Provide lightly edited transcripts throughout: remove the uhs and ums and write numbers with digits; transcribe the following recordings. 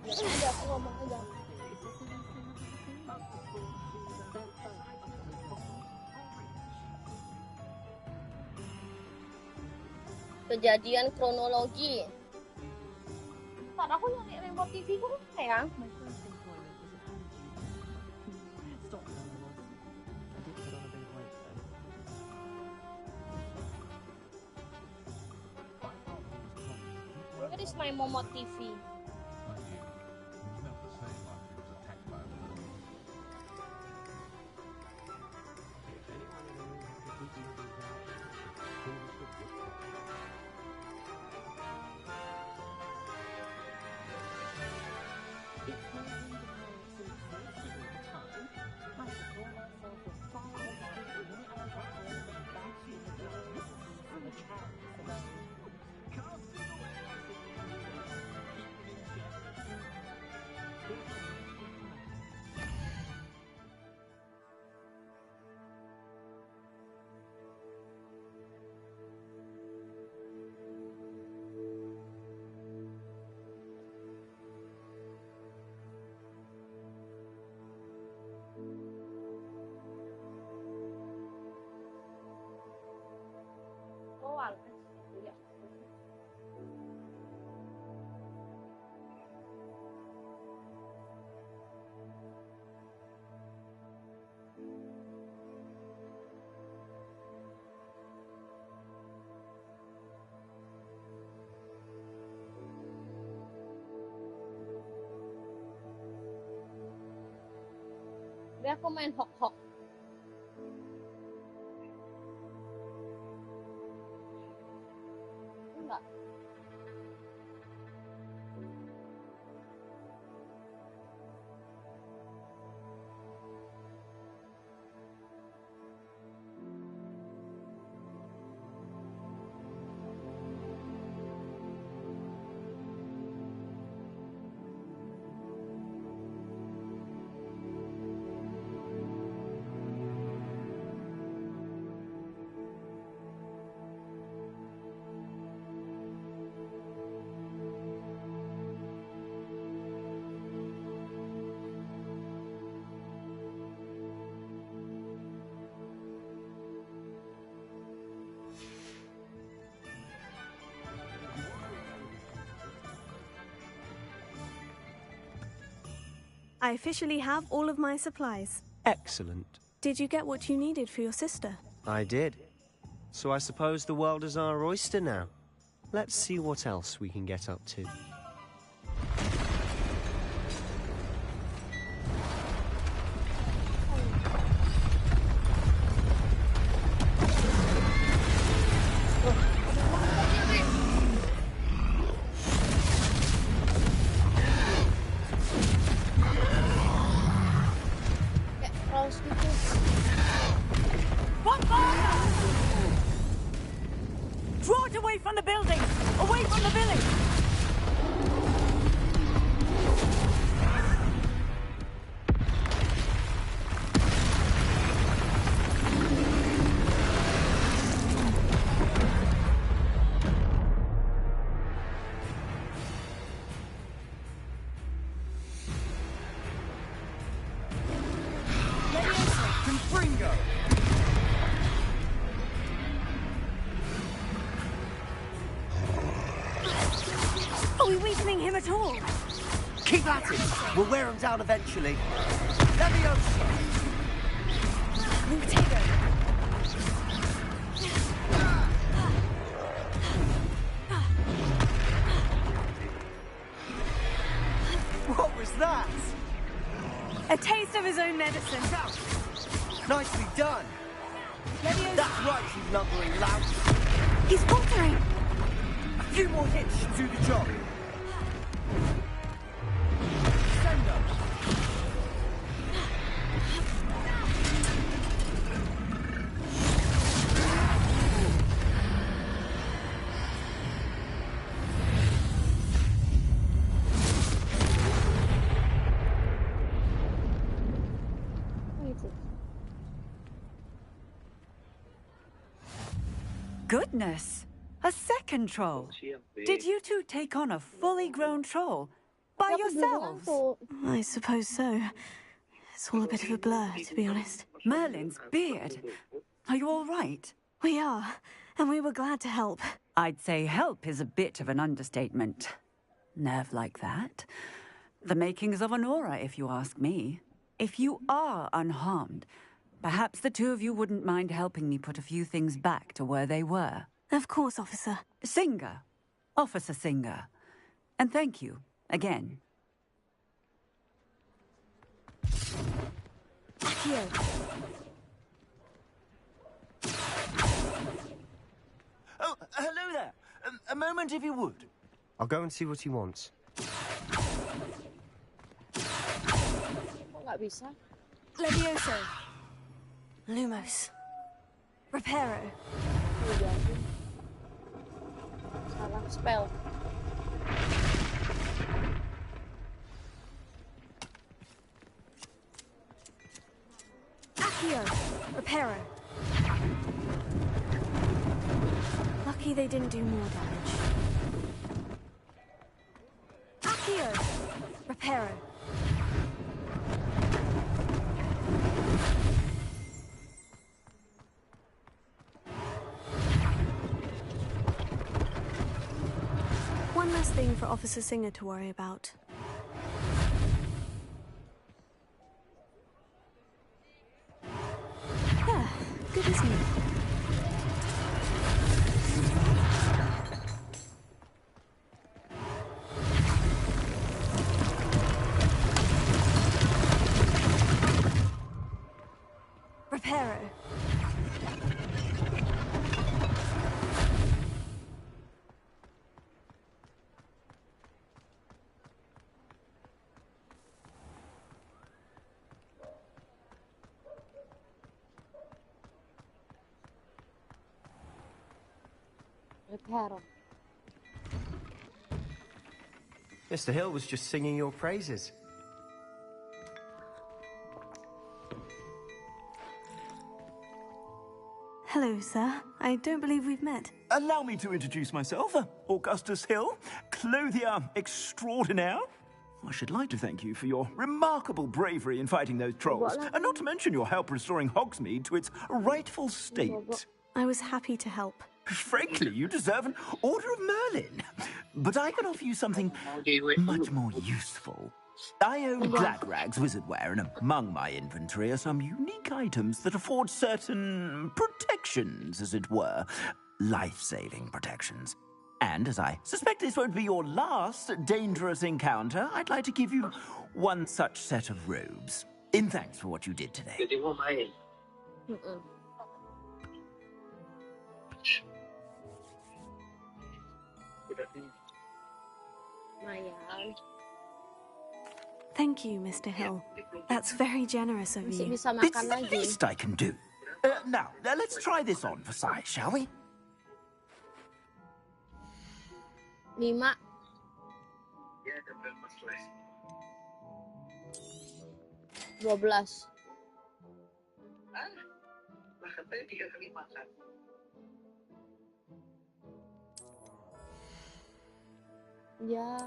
Udah, aku ngomong aja. Kejadian kronologi. Ntar aku nyari remote TV ku ya. Where is my Momo TV? Dia aku main hok-hok. Enggak. I officially have all of my supplies. Excellent. Did you get what you needed for your sister? I did. So I suppose the world is our oyster now. Let's see what else we can get up to. Draw it away from the building! Away from the village! Are we weakening him at all? Keep at it. We'll wear him down eventually. Leviosa! Potato. What was that? A taste of his own medicine. Nicely done. Leviosa. That's right, you lumbering lout. He's faltering. A few more hits should do the job. Send us. Goodness! A second troll! Did you two take on a fully grown troll? By Aku belum yourselves? ngantuk. I suppose so. It's all a bit of a blur, to be honest. Merlin's beard. Are you all right? We are, and we were glad to help. I'd say help is a bit of an understatement. Nerve like that. The makings of an aura, if you ask me. If you are unharmed, perhaps the two of you wouldn't mind helping me put a few things back to where they were. Of course, officer. Singer. Officer Singer. And thank you, again. Accio. Oh, hello there. A moment, if you would. I'll go and see what he wants. Kok nggak bisa? Levioso. Lumos. Reparo. Oh, ya ampun. Salah spell. Accio. Reparo. Lucky they didn't do more damage. Accio. Reparo. One less thing for Officer Singer to worry about. Yeah, good as new. Reparo. Reparo. Mr. Hill was just singing your praises. Hello, sir. I don't believe we've met. Allow me to introduce myself, Augustus Hill, clothier extraordinaire. I should like to thank you for your remarkable bravery in fighting those trolls, and not to mention your help restoring Hogsmeade to its rightful state. I was happy to help. Frankly, you deserve an Order of Merlin. But I can offer you something much more useful. I own Gladrag's wizardware, and among my inventory are some unique items that afford certain protections, as it were. Life-saving protections. And as I suspect this won't be your last dangerous encounter, I'd like to give you one such set of robes. In thanks for what you did today. Jadi mau main. Lumayan. Thank you, Mr. Hill. That's very generous of Masih you. bisa It's makan the lagi. least I can do. Now, let's try this on for size, shall we? 5. Ya ada berapa slice? 12. Ah, lah katanya 3 kali makan. Ya.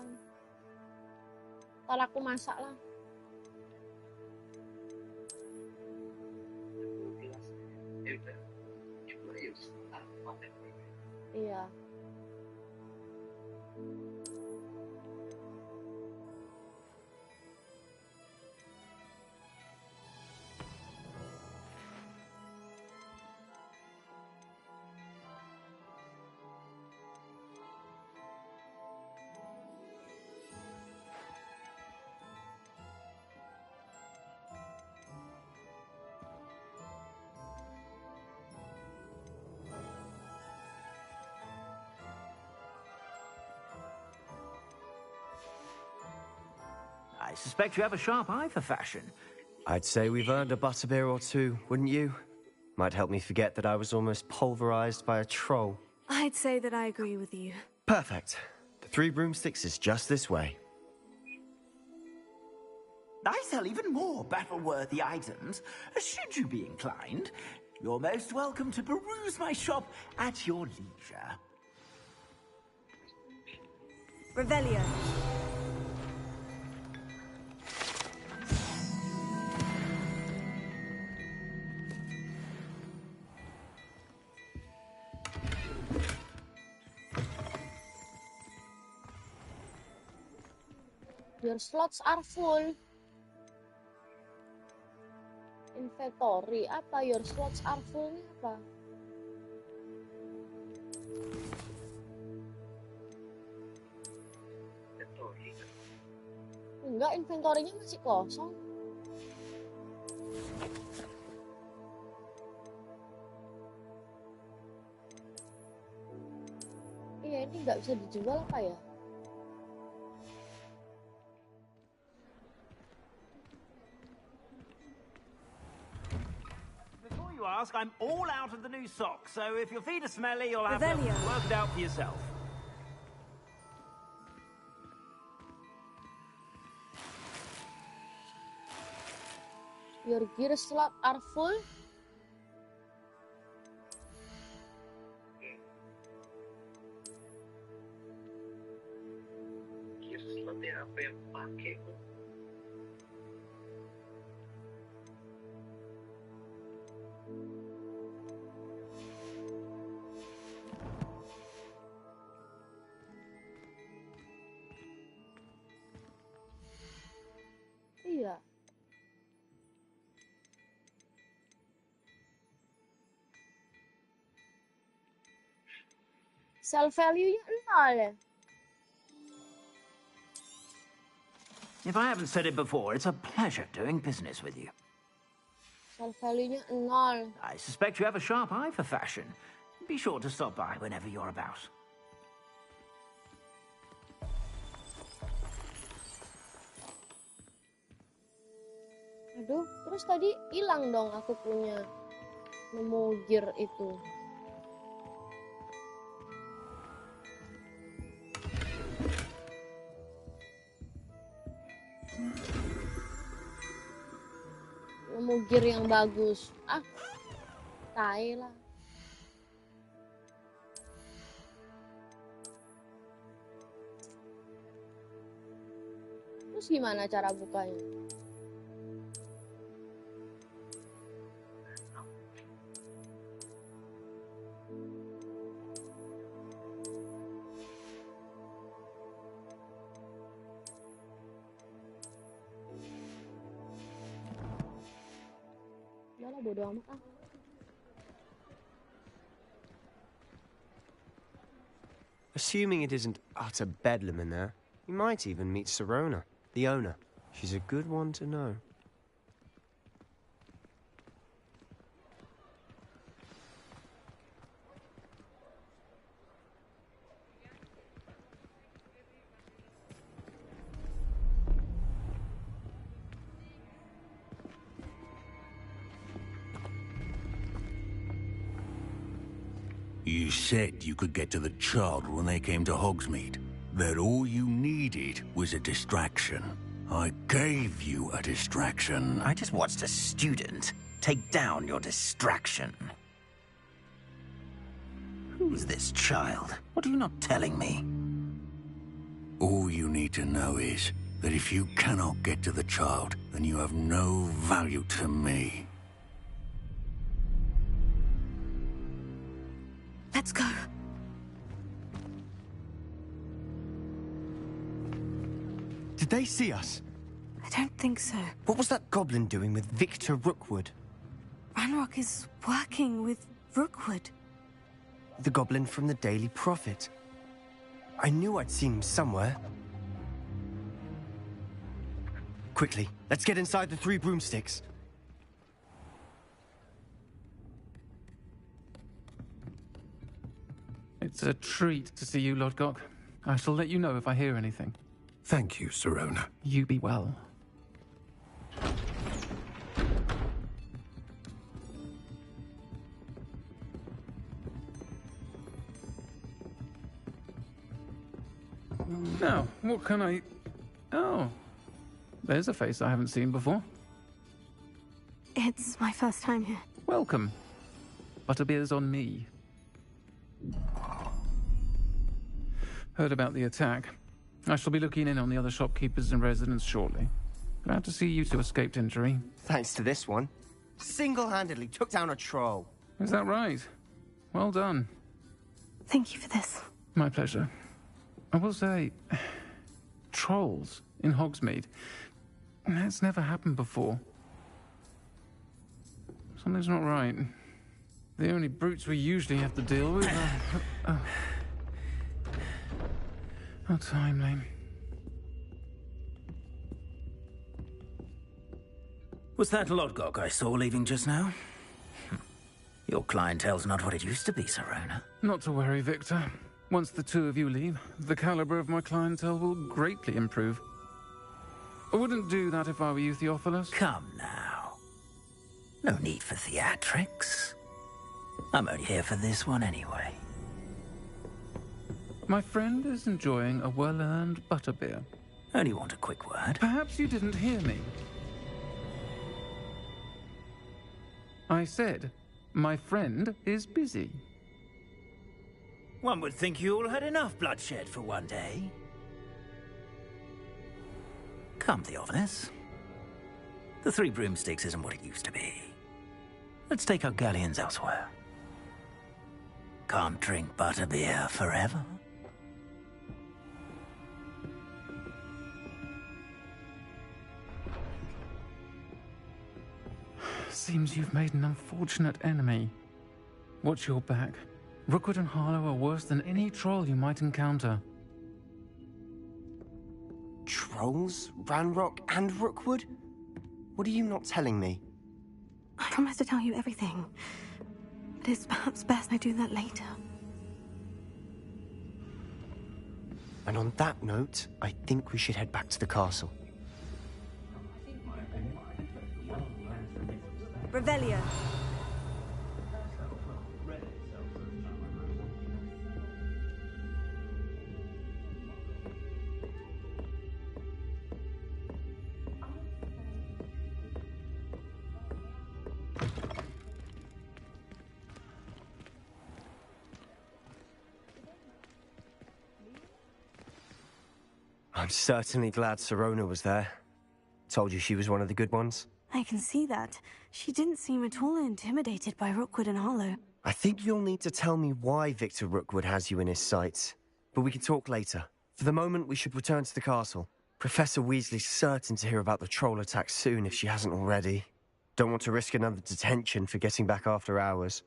Ntar aku masak lah. Ya udah. Cuma ya setengah makan. Iya. I suspect you have a sharp eye for fashion. I'd say we've earned a butterbeer or two, wouldn't you? Might help me forget that I was almost pulverized by a troll. I'd say that I agree with you. Perfect. The 3 broomsticks is just this way. I sell even more battle-worthy items. Should you be inclined, you're most welcome to peruse my shop at your leisure. Revelio. Your slots are full. Inventory apa? Your slots are full ini apa? Enggak, inventory-nya masih kosong. Iya, ini nggak bisa dijual apa ya? Before you ask, I'm all out of the new socks, so if your feet are smelly, you'll have to Revelio. work it out for yourself. Your gear slot are full. Gear slotnya apa yang pakai? Iya. Sell value-nya 0 ya. If I haven't said it before, it's a pleasure doing business with you. Sell value-nya 0. I suspect you have a sharp eye for fashion. Be sure to stop by whenever you're about. Aduh, terus tadi hilang dong aku punya nemu gear itu. Nemu gear yang bagus. Ah, tai lah. Terus gimana cara bukanya? Udah bodo amat ah. Assuming it isn't utter bedlam in there, you might even meet Sirona, the owner. She's a good one to know. You said you could get to the child when they came to Hogsmeade. That all you needed was a distraction. I gave you a distraction. I just watched a student take down your distraction. Who's this child? What are you not telling me? All you need to know is that if you cannot get to the child, then you have no value to me. Let's go. Did they see us? I don't think so. What was that goblin doing with Victor Rookwood? Ranrock is working with Rookwood. The goblin from the Daily Prophet. I knew I'd seen him somewhere. Quickly, let's get inside the 3 broomsticks. It's a treat to see you, Lodgok. I shall let you know if I hear anything. Thank you, Sirona. You be well. Now, what can I... Oh, there's a face I haven't seen before. It's my first time here. Welcome. Butterbeer's on me. Heard about the attack. I shall be looking in on the other shopkeepers and residents shortly. Glad to see you two escaped injury. Thanks to this one. Single-handedly took down a troll. Is that right? Well done. Thank you for this. My pleasure. I will say, trolls in Hogsmeade. That's never happened before. Something's not right. The only brutes we usually have to deal with are... How timely. Was that Lodgok I saw leaving just now? Your clientele's not what it used to be, Serona. Not to worry, Victor. Once the two of you leave, the caliber of my clientele will greatly improve. I wouldn't do that if I were you, Theophilus. Come now. No need for theatrics. I'm only here for this one anyway. My friend is enjoying a well-earned butterbeer. Only want a quick word. Perhaps you didn't hear me. I said, my friend is busy. One would think you all had enough bloodshed for one day. Come, Theophilus. The Three Broomsticks isn't what it used to be. Let's take our galleons elsewhere. Can't drink butterbeer forever. Seems you've made an unfortunate enemy. Watch your back. Rookwood and Harlow are worse than any troll you might encounter. Trolls? Ranrock and Rookwood? What are you not telling me? I promise to tell you everything. But it's perhaps best I do that later. And on that note, I think we should head back to the castle. Revelio. I'm certainly glad Serona was there. Told you she was one of the good ones. I can see that. She didn't seem at all intimidated by Rookwood and Harlow. I think you'll need to tell me why Victor Rookwood has you in his sights. But we can talk later. For the moment, we should return to the castle. Professor Weasley's certain to hear about the troll attack soon if she hasn't already. Don't want to risk another detention for getting back after hours.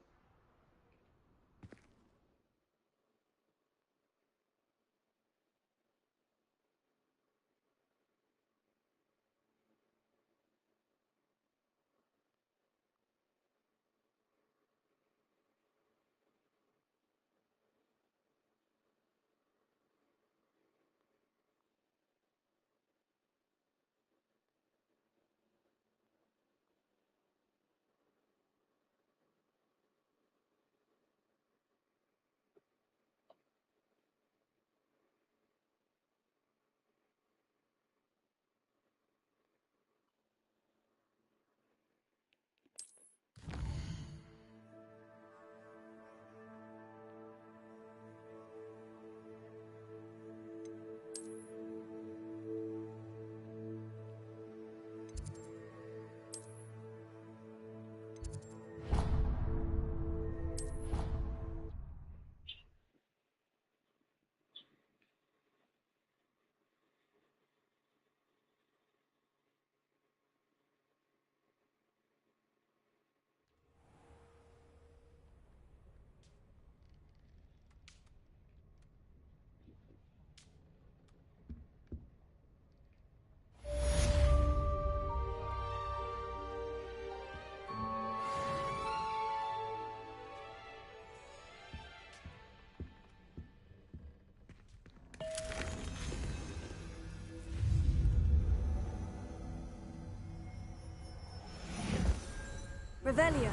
Revelio.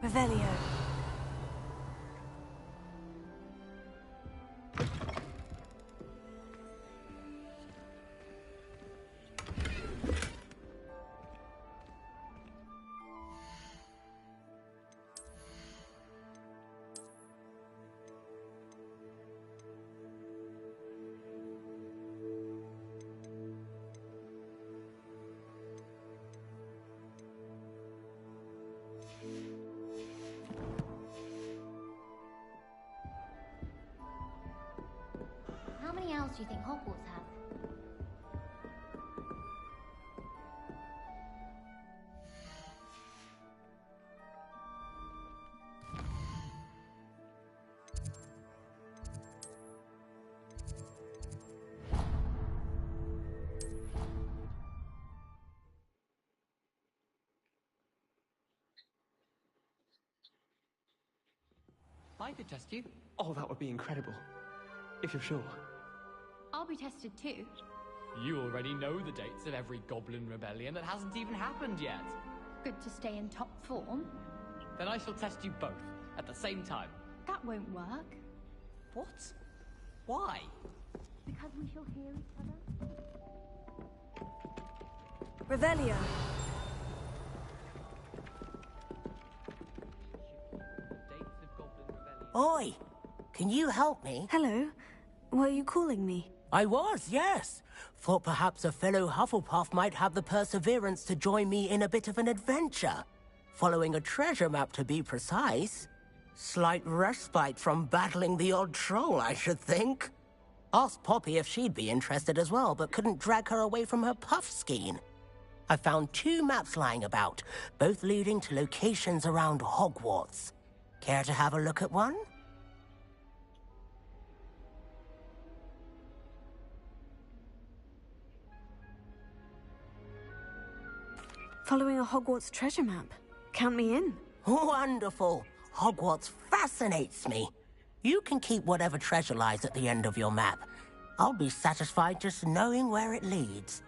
Revelio. else do you think Hogwarts has? I could test you. Oh, that would be incredible. If you're sure. I'll be tested too. You already know the dates of every Goblin Rebellion that hasn't even happened yet. Good to stay in top form. Then I shall test you both at the same time. That won't work. What? Why? Because we shall hear each other. Revelio. Oi! Can you help me? Hello. Were you calling me? I was, yes. Thought perhaps a fellow Hufflepuff might have the perseverance to join me in a bit of an adventure. Following a treasure map, to be precise. Slight respite from battling the odd troll, I should think. Asked Poppy if she'd be interested as well, but couldn't drag her away from her puff skein. I found 2 maps lying about, both leading to locations around Hogwarts. Care to have a look at one? Following a Hogwarts treasure map. Count me in. Wonderful. Hogwarts fascinates me. You can keep whatever treasure lies at the end of your map. I'll be satisfied just knowing where it leads.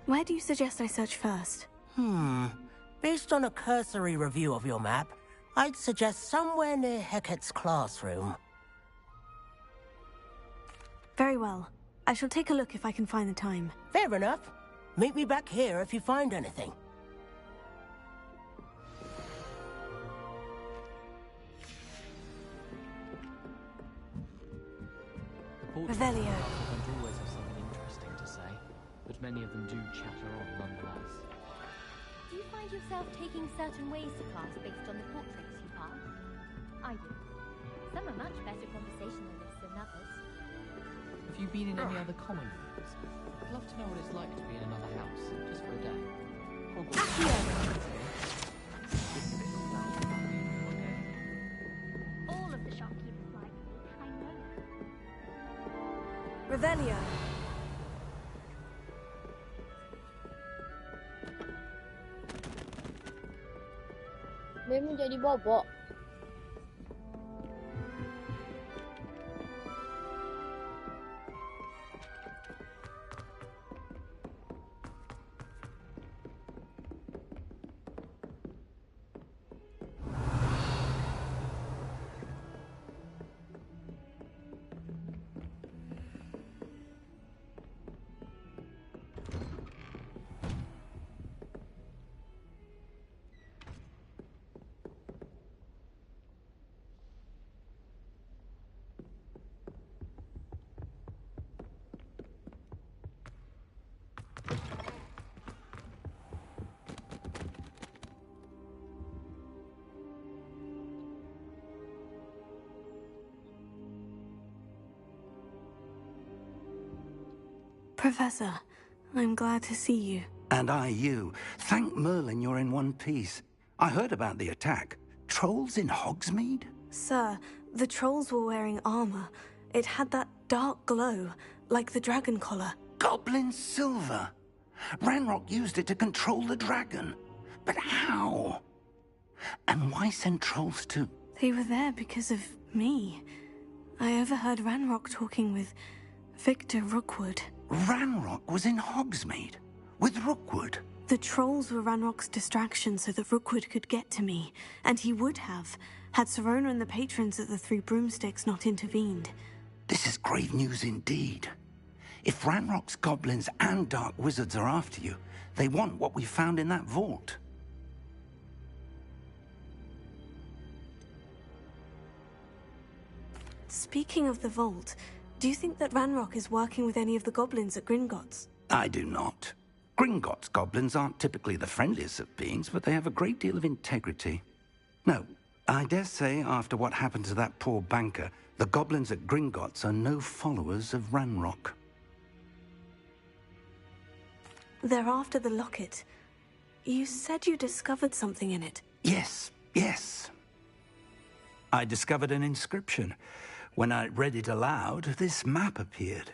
Where do you suggest I search first? Based on a cursory review of your map, I'd suggest somewhere near Hecat's classroom. Very well. I shall take a look if I can find the time. Fair enough. Meet me back here if you find anything. Revelio. Don't always have something interesting to say, but many of them do chatter on nonetheless. Do you find yourself taking certain ways to class based on the portraits you pass? I do. Some are much better conversationalists than others. Have you been in any other common rooms? I'd love to know what it's like to be in another house, just for a day. All of the shopkeepers like me, I know. Revelio. Memang jadi bobok. Professor, I'm glad to see you. And I you. Thank Merlin you're in one piece. I heard about the attack. Trolls in Hogsmeade? Sir, the trolls were wearing armor. It had that dark glow, like the dragon collar. Goblin silver. Ranrock used it to control the dragon. But how? And why send trolls to... They were there because of me. I overheard Ranrock talking with Victor Rookwood. Ranrock was in Hogsmeade? With Rookwood? The trolls were Ranrock's distraction so that Rookwood could get to me. And he would have, had Serona and the patrons at the Three Broomsticks not intervened. This is grave news indeed. If Ranrock's goblins and dark wizards are after you, they want what we found in that vault. Speaking of the vault, do you think that Ranrock is working with any of the goblins at Gringotts? I do not. Gringotts goblins aren't typically the friendliest of beings, but they have a great deal of integrity. No, I dare say after what happened to that poor banker, the goblins at Gringotts are no followers of Ranrock. They're after the locket. You said you discovered something in it. Yes. I discovered an inscription. When I read it aloud, this map appeared.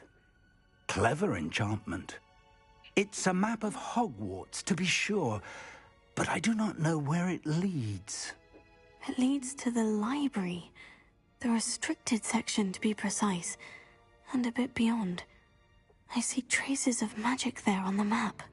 Clever enchantment. It's a map of Hogwarts, to be sure, but I do not know where it leads. It leads to the library. The restricted section, to be precise. And a bit beyond. I see traces of magic there on the map.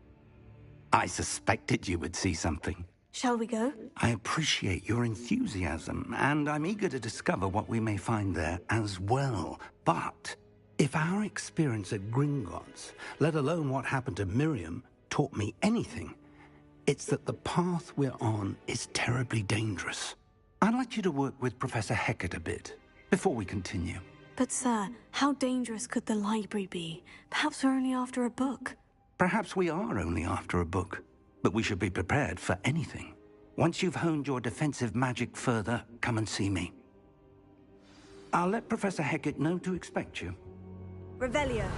I suspected you would see something. Shall we go? I appreciate your enthusiasm, and I'm eager to discover what we may find there as well. But if our experience at Gringotts, let alone what happened to Miriam, taught me anything, it's that the path we're on is terribly dangerous. I'd like you to work with Professor Hecat a bit before we continue. But sir, how dangerous could the library be? Perhaps we're only after a book. Perhaps we are only after a book, but we should be prepared for anything. Once you've honed your defensive magic further, come and see me. I'll let Professor Hecat know to expect you. Revelio.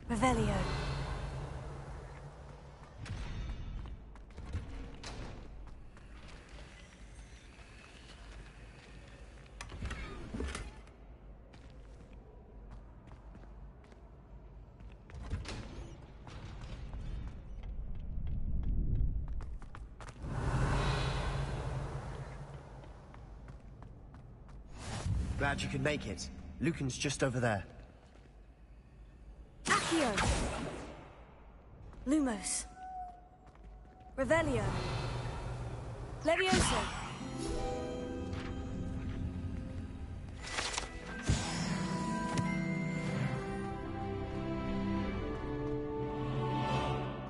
Revelio. Glad you could make it. Lucan's just over there. Accio. Lumos. Revelio. Levioso.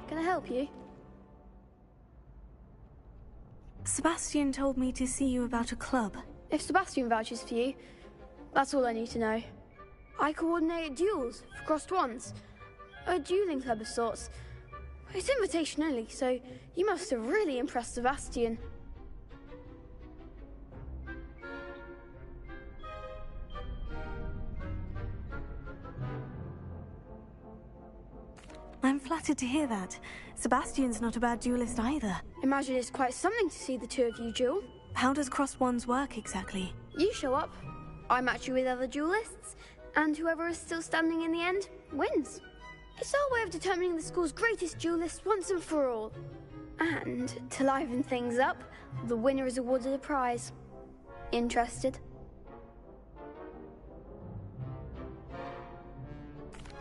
Can I help you? Sebastian told me to see you about a club. If Sebastian vouches for you, that's all I need to know. I coordinate duels for crossed ones. A dueling club of sorts. It's invitation only, so you must have really impressed Sebastian. I'm flattered to hear that. Sebastian's not a bad duelist either. Imagine it's quite something to see the two of you duel. How does crossed ones work exactly? You show up, I match you with other duelists, and whoever is still standing in the end wins. It's our way of determining the school's greatest duelist once and for all. And to liven things up, the winner is awarded a prize. Interested?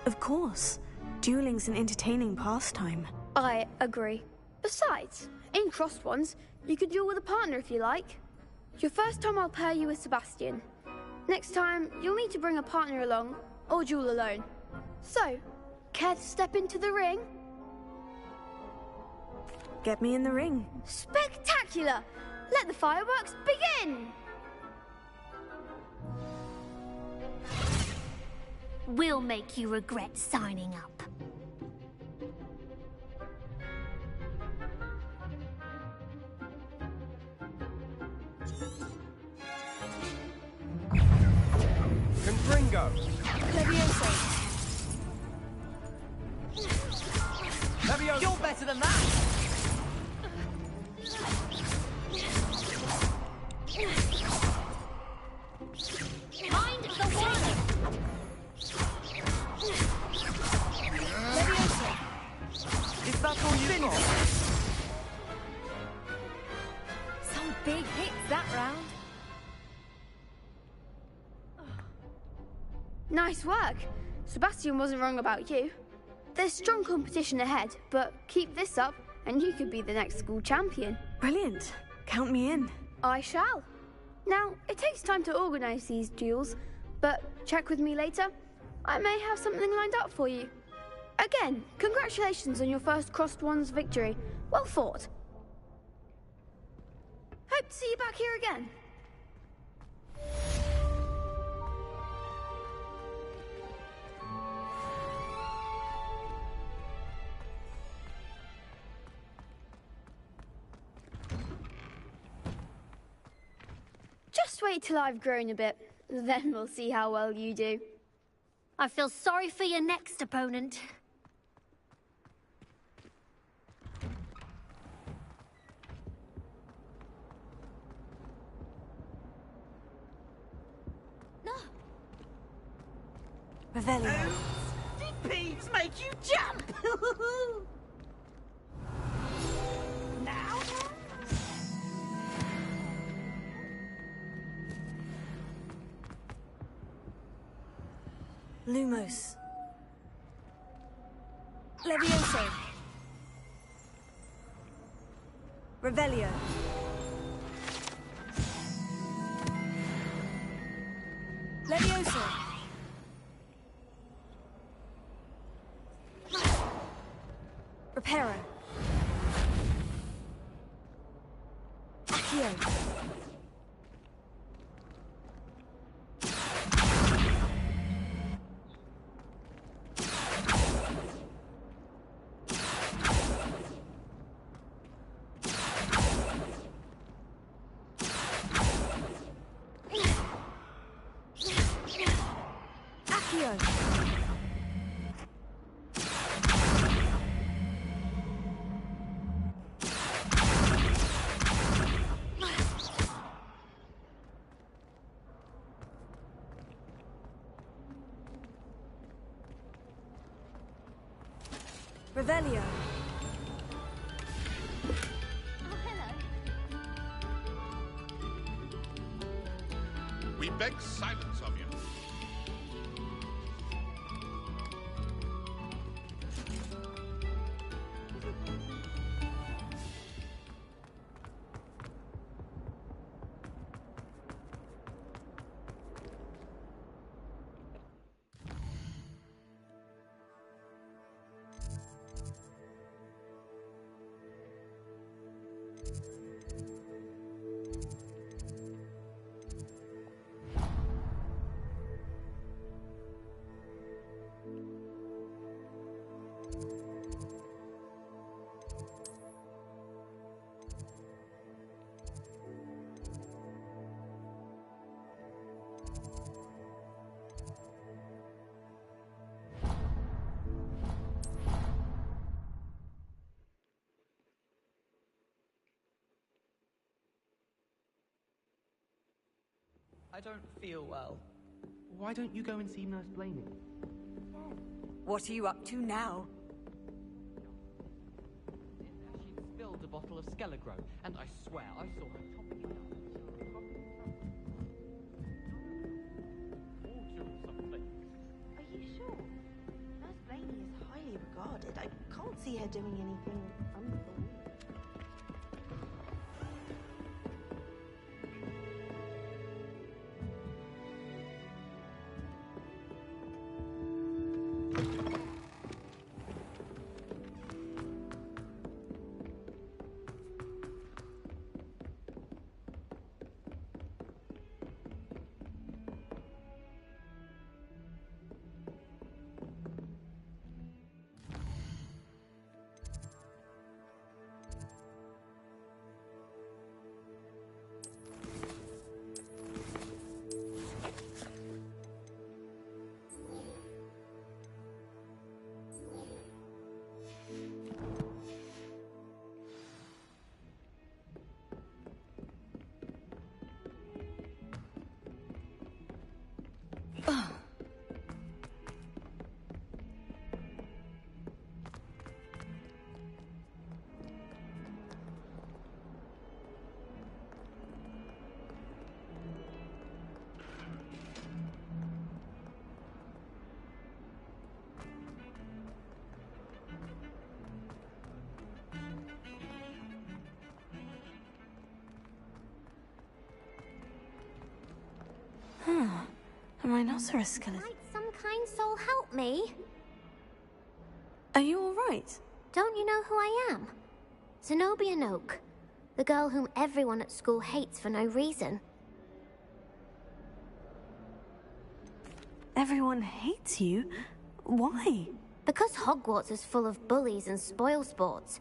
Of course. Dueling's an entertaining pastime. I agree. Besides, in crossed ones, you could duel with a partner if you like. Your first time I'll pair you with Sebastian. Next time, you'll need to bring a partner along, or duel alone. So, care to step into the ring? Get me in the ring. Spectacular! Let the fireworks begin! We'll make you regret signing up. Confringo! Levioso! Levioso! You're better than that! Mind the wall! Levioso! Is that all you got? Some big hits that round. Nice work. Sebastian wasn't wrong about you. There's strong competition ahead, but keep this up and you could be the next school champion. Brilliant. Count me in. I shall. Now, it takes time to organise these duels, but check with me later. I may have something lined up for you. Again, congratulations on your first Crossed Wands victory. Well fought. Hope to see you back here again. Just wait till I've grown a bit, then we'll see how well you do. I feel sorry for your next opponent. No. Revelio. Did peeves make you jump? Now? Lumos. Levioso. Revelio. Levioso. Reparo. Accio. Revelio. Oh, hello. We beg silence of you. I don't feel well. Why don't you go and see Nurse Blaney? What are you up to now? She spilled a bottle of Skelegro, and I swear I saw her chopping it up. Water or something. Are you sure? Nurse Blaney is highly regarded. I can't see her doing anything untoward. rhinoceros skeleton. Might some kind soul help me? Are you alright? Don't you know who I am? Zenobia Noak, the girl whom everyone at school hates for no reason. Everyone hates you? Why? Because Hogwarts is full of bullies and spoilsports.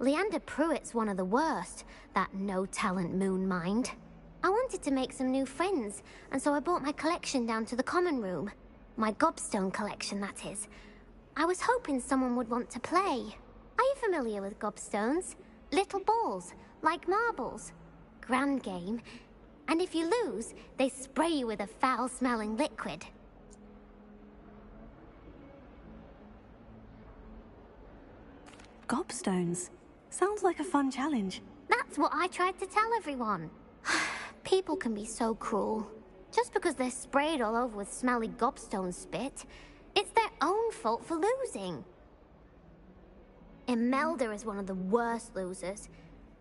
Leander Pruitt's one of the worst, that no-talent moon mind. I wanted to make some new friends, and so I brought my collection down to the common room. My gobstone collection, that is. I was hoping someone would want to play. Are you familiar with gobstones? Little balls, like marbles. Grand game. And if you lose, they spray you with a foul-smelling liquid. Gobstones? Sounds like a fun challenge. That's what I tried to tell everyone. People can be so cruel. Just because they're sprayed all over with smelly gobstone spit, it's their own fault for losing. Imelda is one of the worst losers.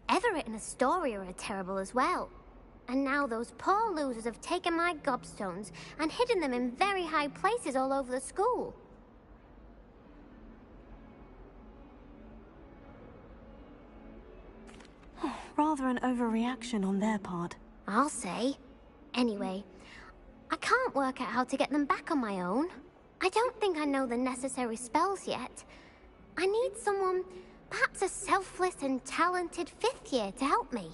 Everett and Astoria are terrible as well. And now those poor losers have taken my gobstones and hidden them in very high places all over the school. Rather an overreaction on their part. I'll say. Anyway, I can't work out how to get them back on my own. I don't think I know the necessary spells yet. I need someone, perhaps a selfless and talented fifth year to help me.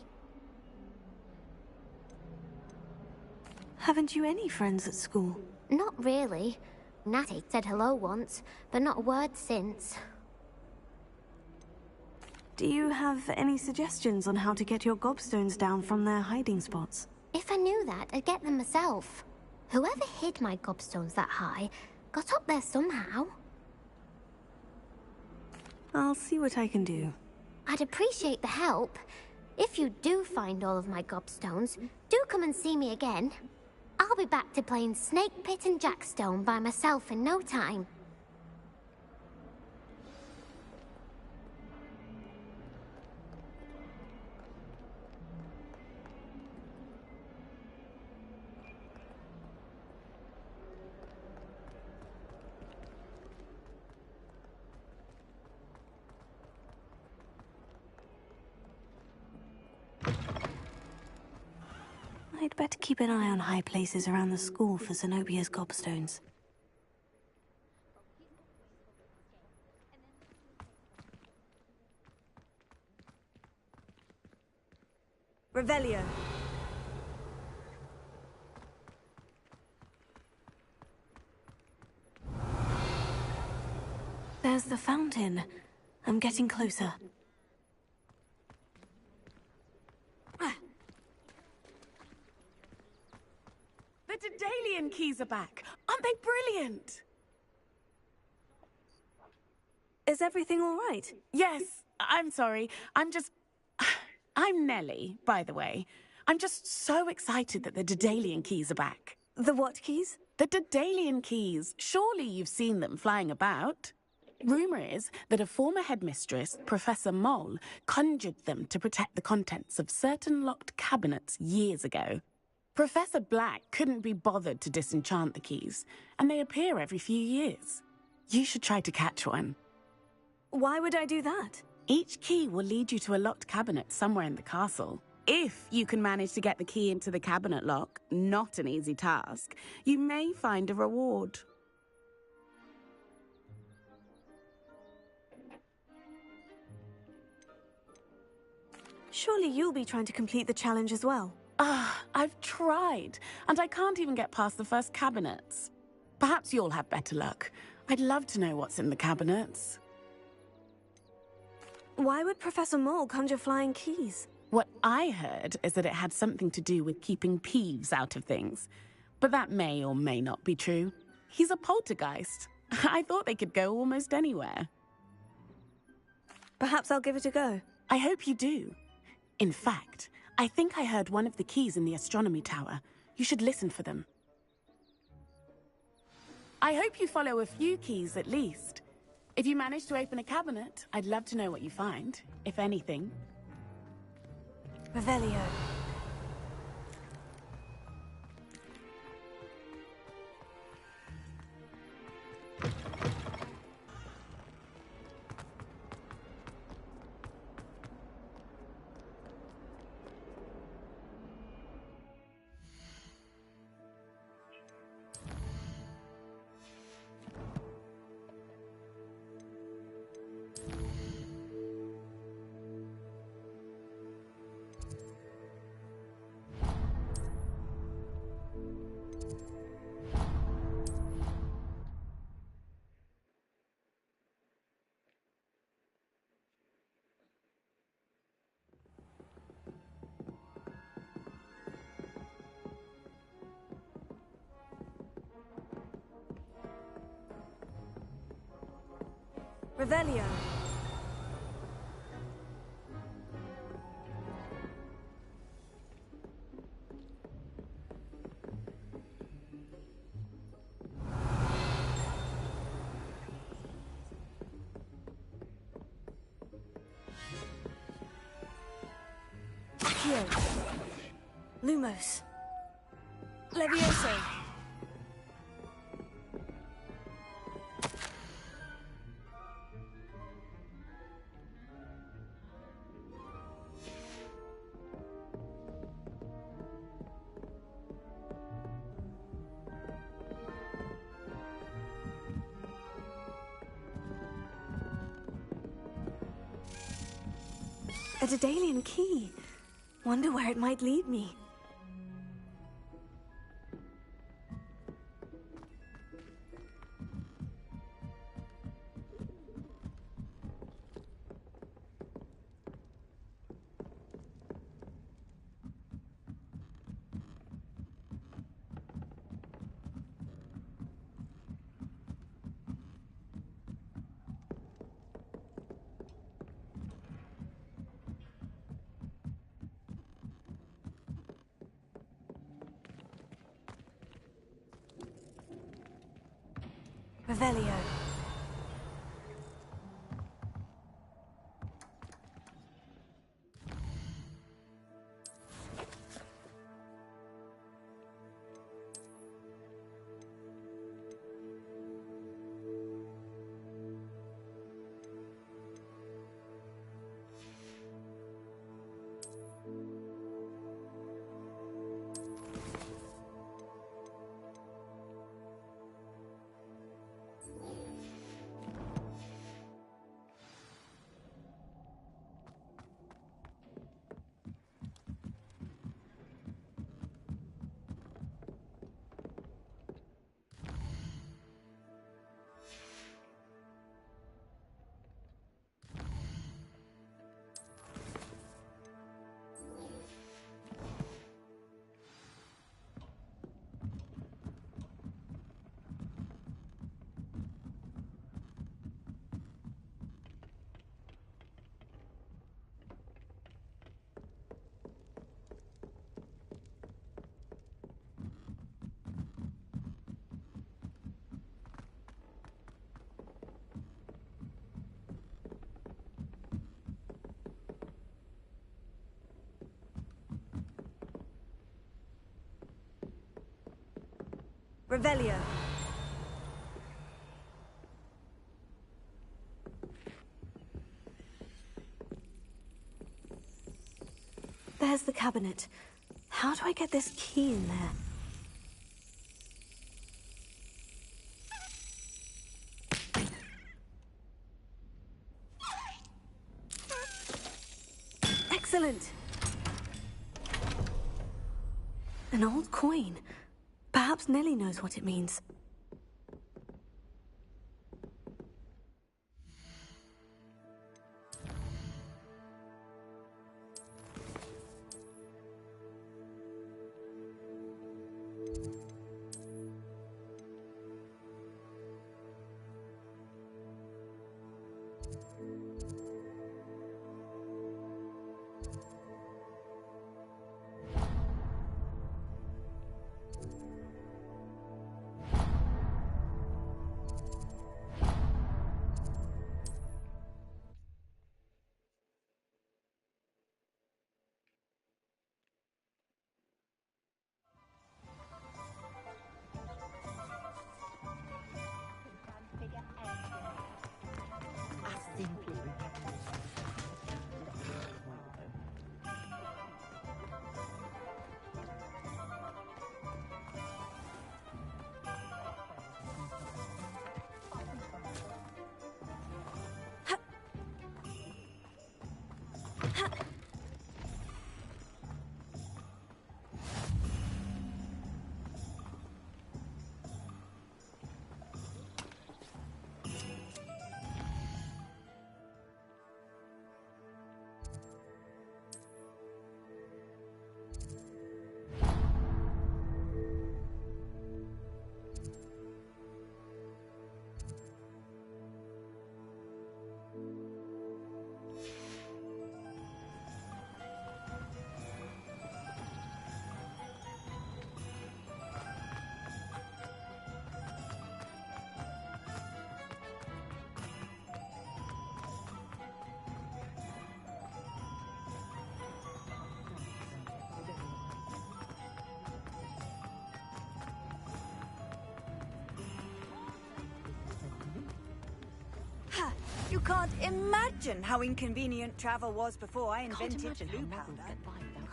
Haven't you any friends at school? Not really. Natty said hello once, but not a word since. Do you have any suggestions on how to get your gobstones down from their hiding spots? If I knew that, I'd get them myself. Whoever hid my gobstones that high got up there somehow. I'll see what I can do. I'd appreciate the help. If you do find all of my gobstones, do come and see me again. I'll be back to playing Snake Pit and Jackstone by myself in no time. I'd better keep an eye on high places around the school for Zenobia's gobstones. Revelio. There's the fountain. I'm getting closer. The Daedalian keys are back. Aren't they brilliant? Is everything all right? Yes, I'm sorry. I'm Nellie, by the way. I'm just so excited that the Daedalian keys are back. The what keys? The Daedalian keys. Surely you've seen them flying about. Rumour is that a former headmistress, Professor Mole, conjured them to protect the contents of certain locked cabinets years ago. Professor Black couldn't be bothered to disenchant the keys, and they appear every few years. You should try to catch one. Why would I do that? Each key will lead you to a locked cabinet somewhere in the castle. If you can manage to get the key into the cabinet lock, not an easy task, you may find a reward. Surely you'll be trying to complete the challenge as well. I've tried, and I can't even get past the first cabinets. Perhaps you'll have better luck. I'd love to know what's in the cabinets. Why would Professor Mole conjure flying keys? What I heard is that it had something to do with keeping Peeves out of things. But that may or may not be true. He's a poltergeist. I thought they could go almost anywhere. Perhaps I'll give it a go. I hope you do. In fact, I think I heard one of the keys in the astronomy tower. You should listen for them. I hope you follow a few keys at least. If you manage to open a cabinet, I'd love to know what you find, if anything. Revelio. Revelio. Accio. Lumos. Levioso. A Daedalian key. Wonder where it might lead me. Revelio. Revelio. There's the cabinet. How do I get this key in there? Excellent! An old coin. Perhaps Nellie knows what it means. You can't imagine how inconvenient travel was before I invented blue powder.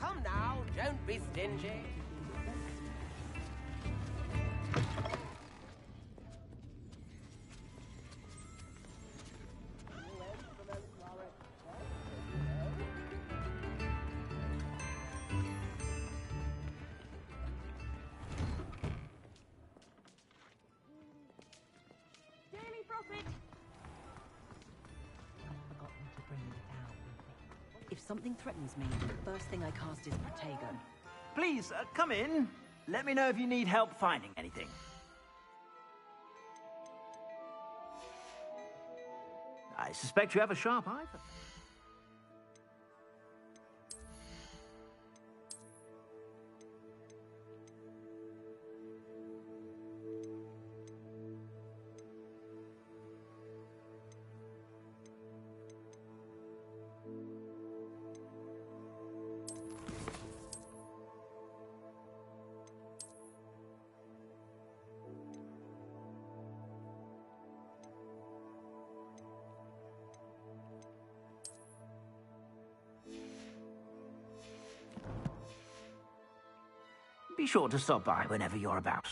Come now, don't be stingy. Daily profit. If something threatens me, the first thing I cast is Protego. Please, come in. Let me know if you need help finding anything. I suspect you have a sharp eye for... Be sure to stop by whenever you're about.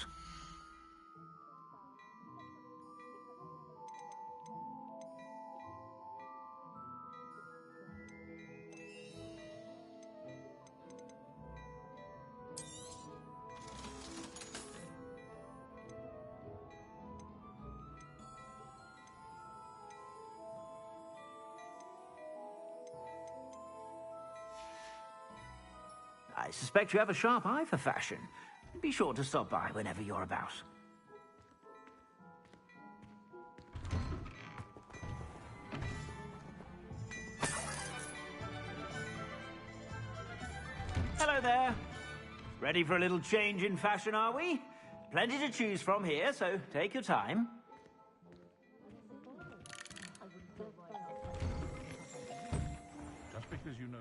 I suspect you have a sharp eye for fashion. Be sure to stop by whenever you're about. Hello there. Ready for a little change in fashion, are we? Plenty to choose from here, so take your time. Just because you know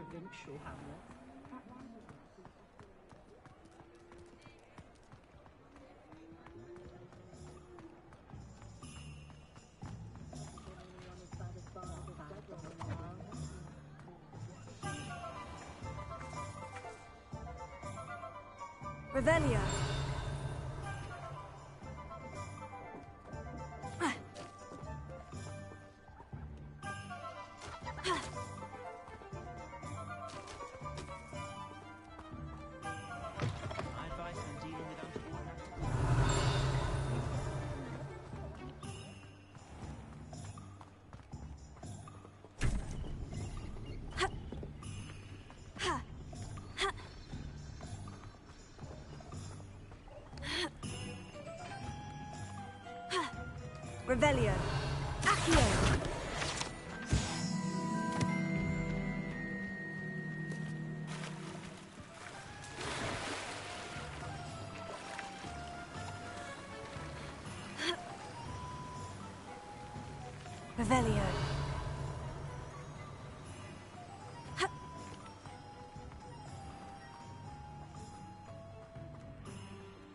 Provincial hamlet. Revelio. Revelio. Accio. Revelio.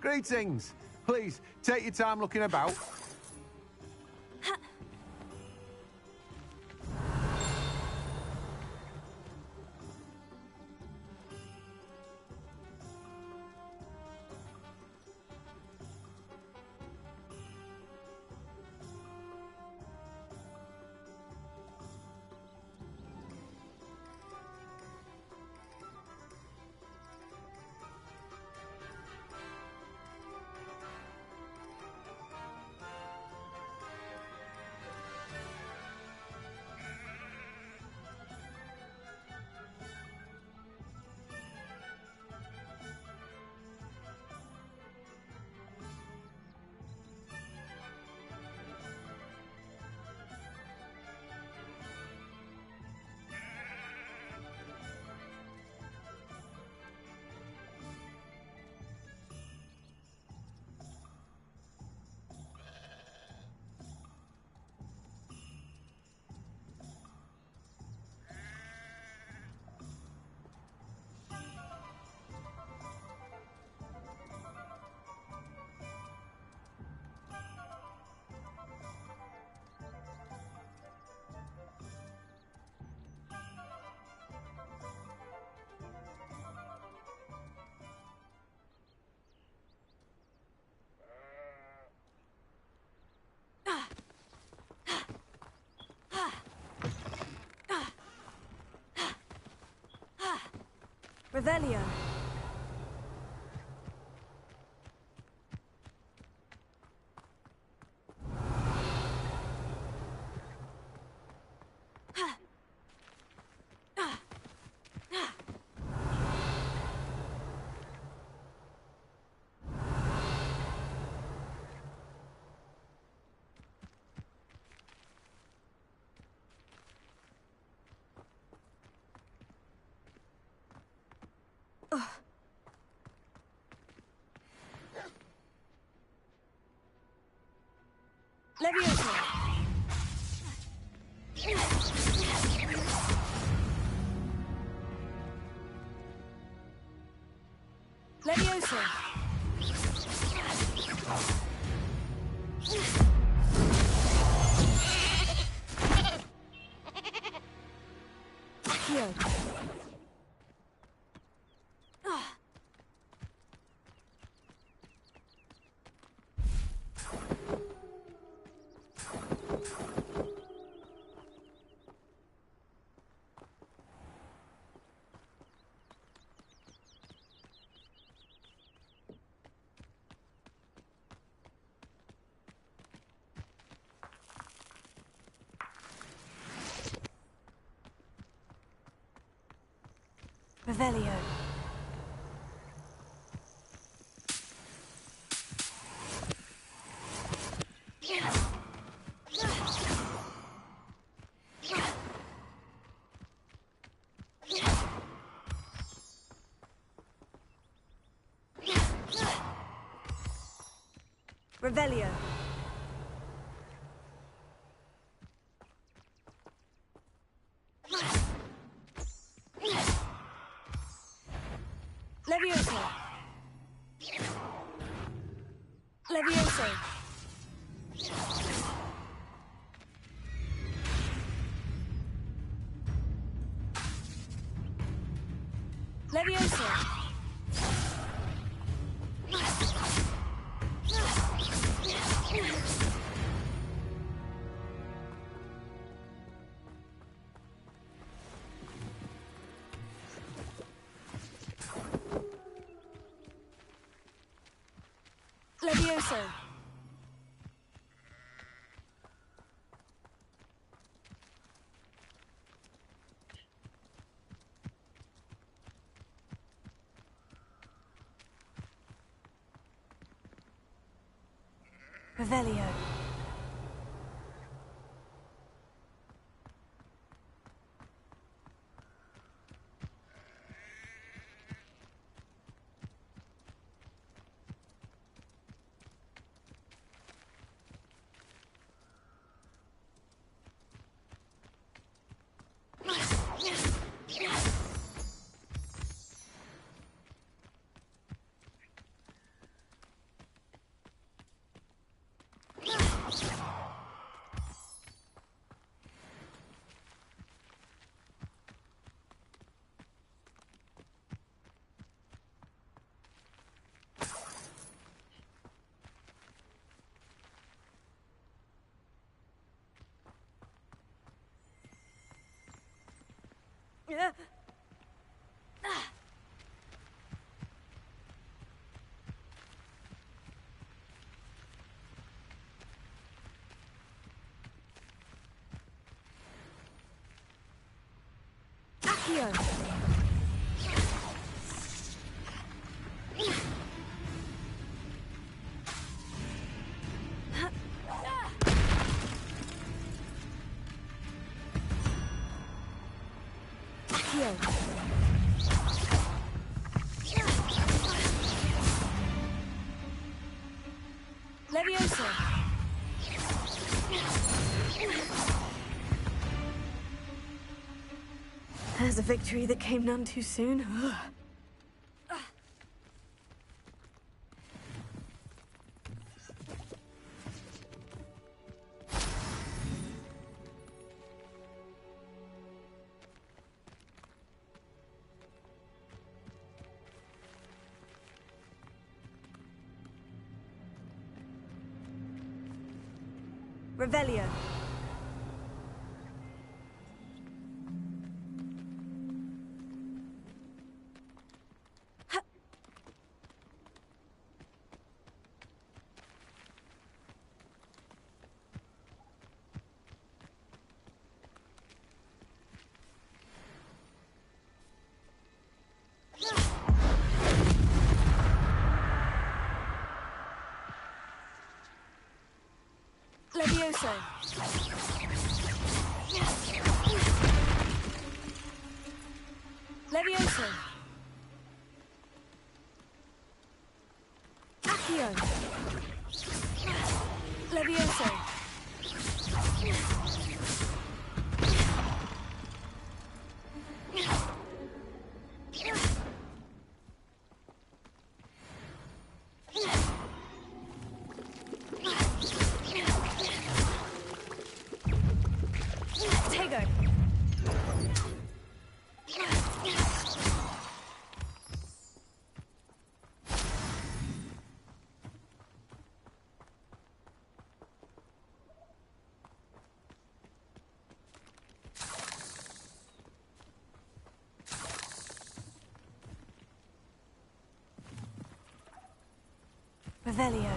Greetings. Please, take your time looking about. Revelio. Levioso. Levioso. Accio. Revelio. Revelio. Levioso. Levioso. Levioso. Levioso. Revelio. Accio. Accio. Levioso. There's a victory that came none too soon. Revelio. Levioso. Levioso. Accio. Levioso. Tego. Revelio.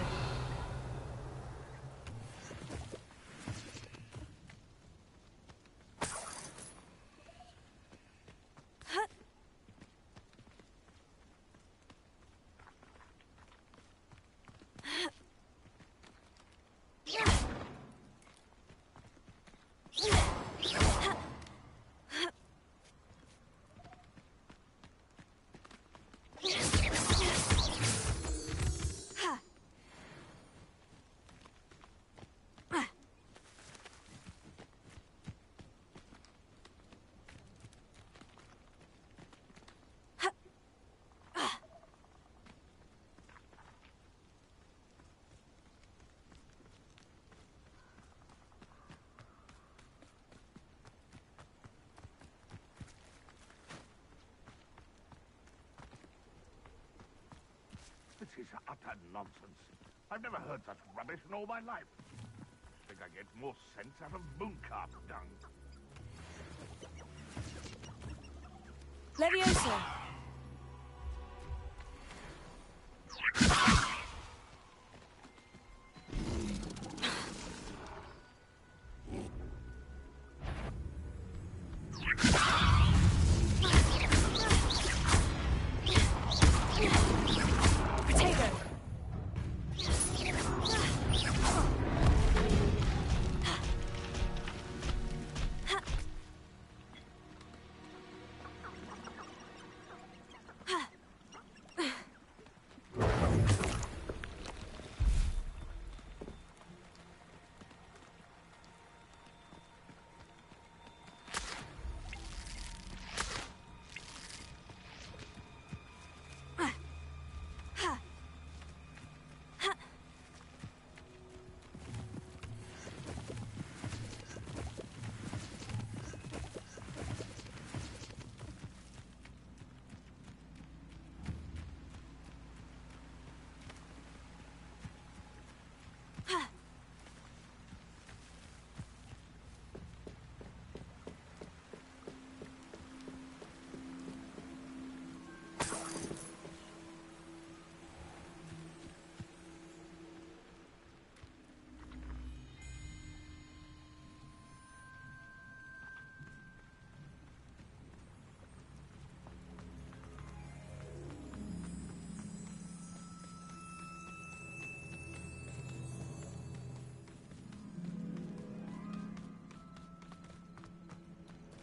This is utter nonsense. I've never heard such rubbish in all my life. I think I get more sense out of mooncarp dung. Levioso.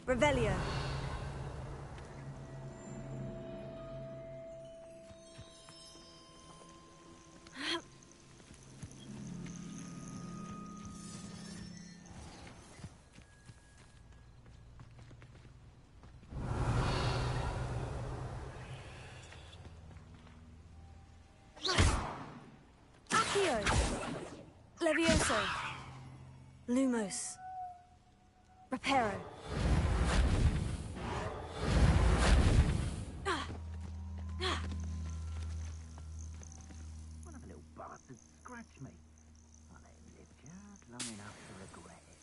Revelio. Accio. Levioso. Lumos. Reparo. One of the little bastards scratched me. I let him live just long enough to regret it.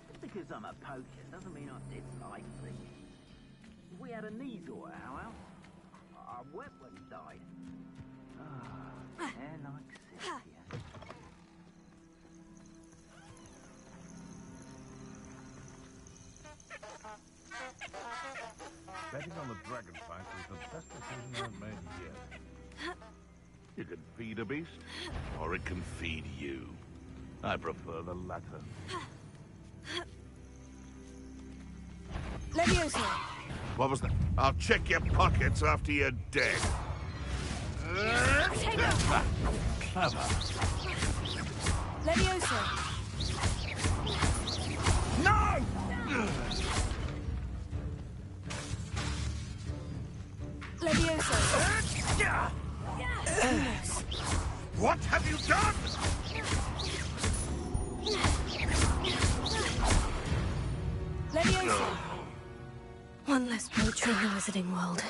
Just because I'm a poacher doesn't mean I dislike things. If we had a Neasor at our house, I wept when he died. Ah, hair like Cynthia. Betting on the dragon fight was the best decision I've made yet. You can feed a beast, or it can feed you. I prefer the latter. Levioso! What was that? I'll check your pockets after you're dead. Clever. Levioso! No! Levioso! What have you done? Levioso! One less poacher in the Wizarding World.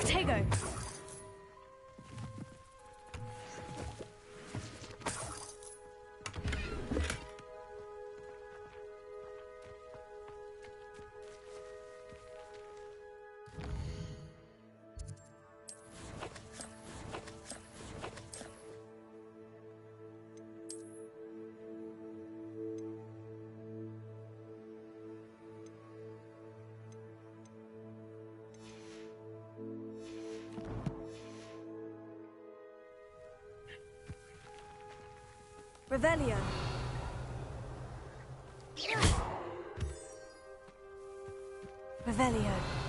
Tego! Revelio. Revelio.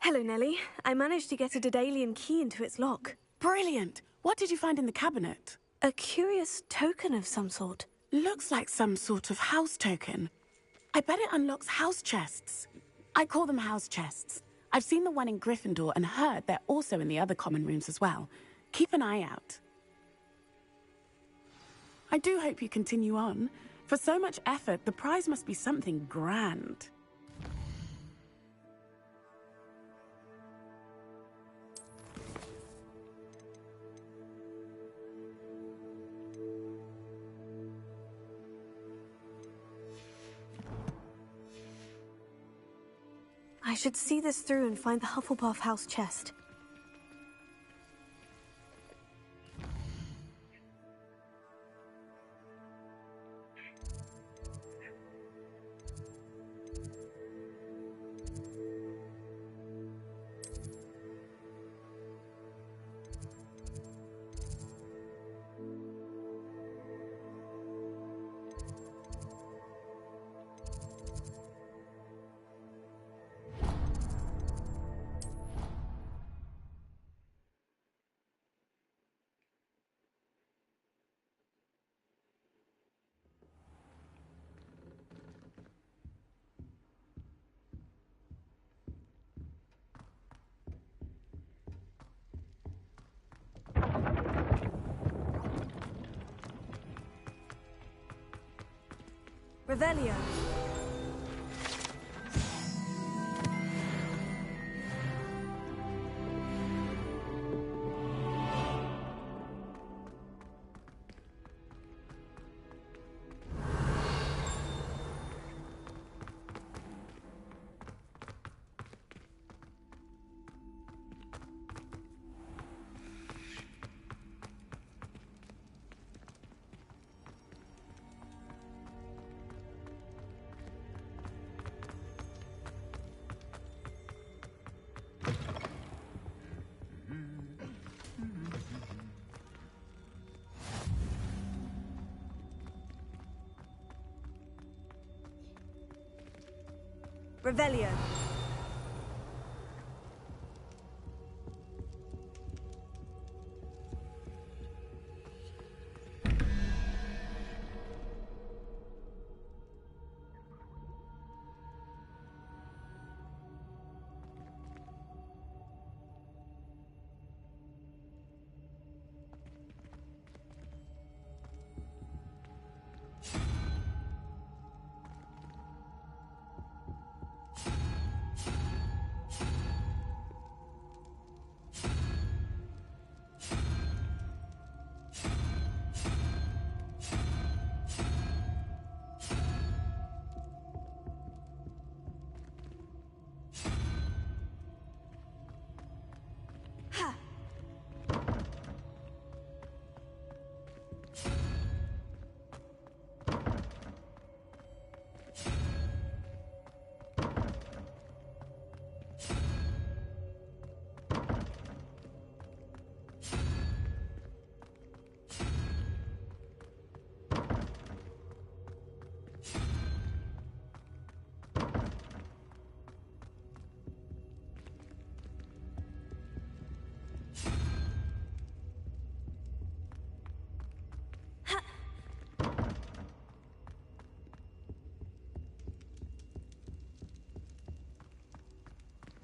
Hello, Nellie. I managed to get a Daedalian key into its lock. Brilliant! What did you find in the cabinet? A curious token of some sort. Looks like some sort of house token. I bet it unlocks house chests. I call them house chests. I've seen the one in Gryffindor and heard they're also in the other common rooms as well. Keep an eye out. I do hope you continue on. For so much effort, the prize must be something grand. I should see this through and find the Hufflepuff house chest. Revelio. Revelio.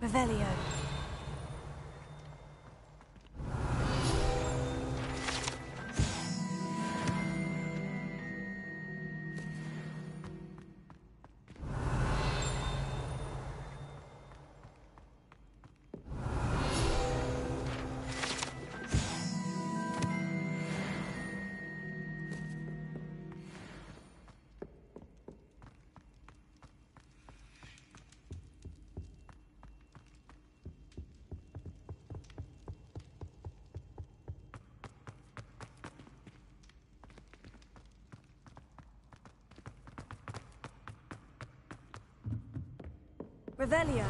Revelio. Revelio.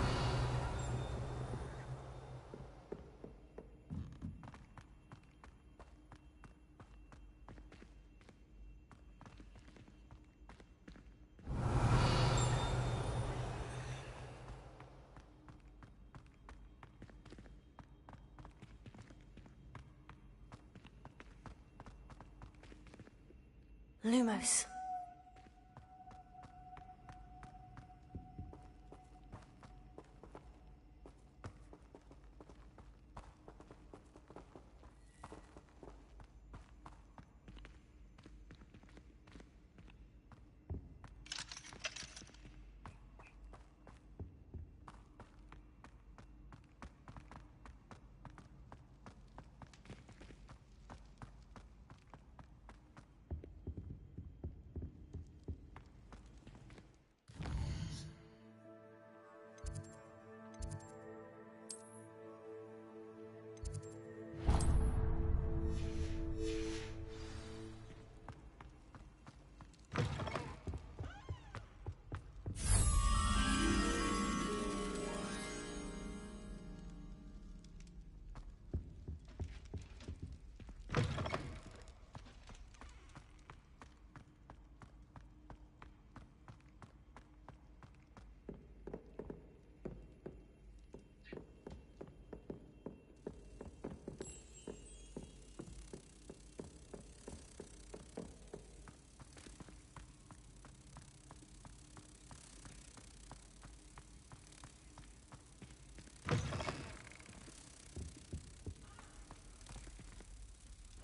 Lumos.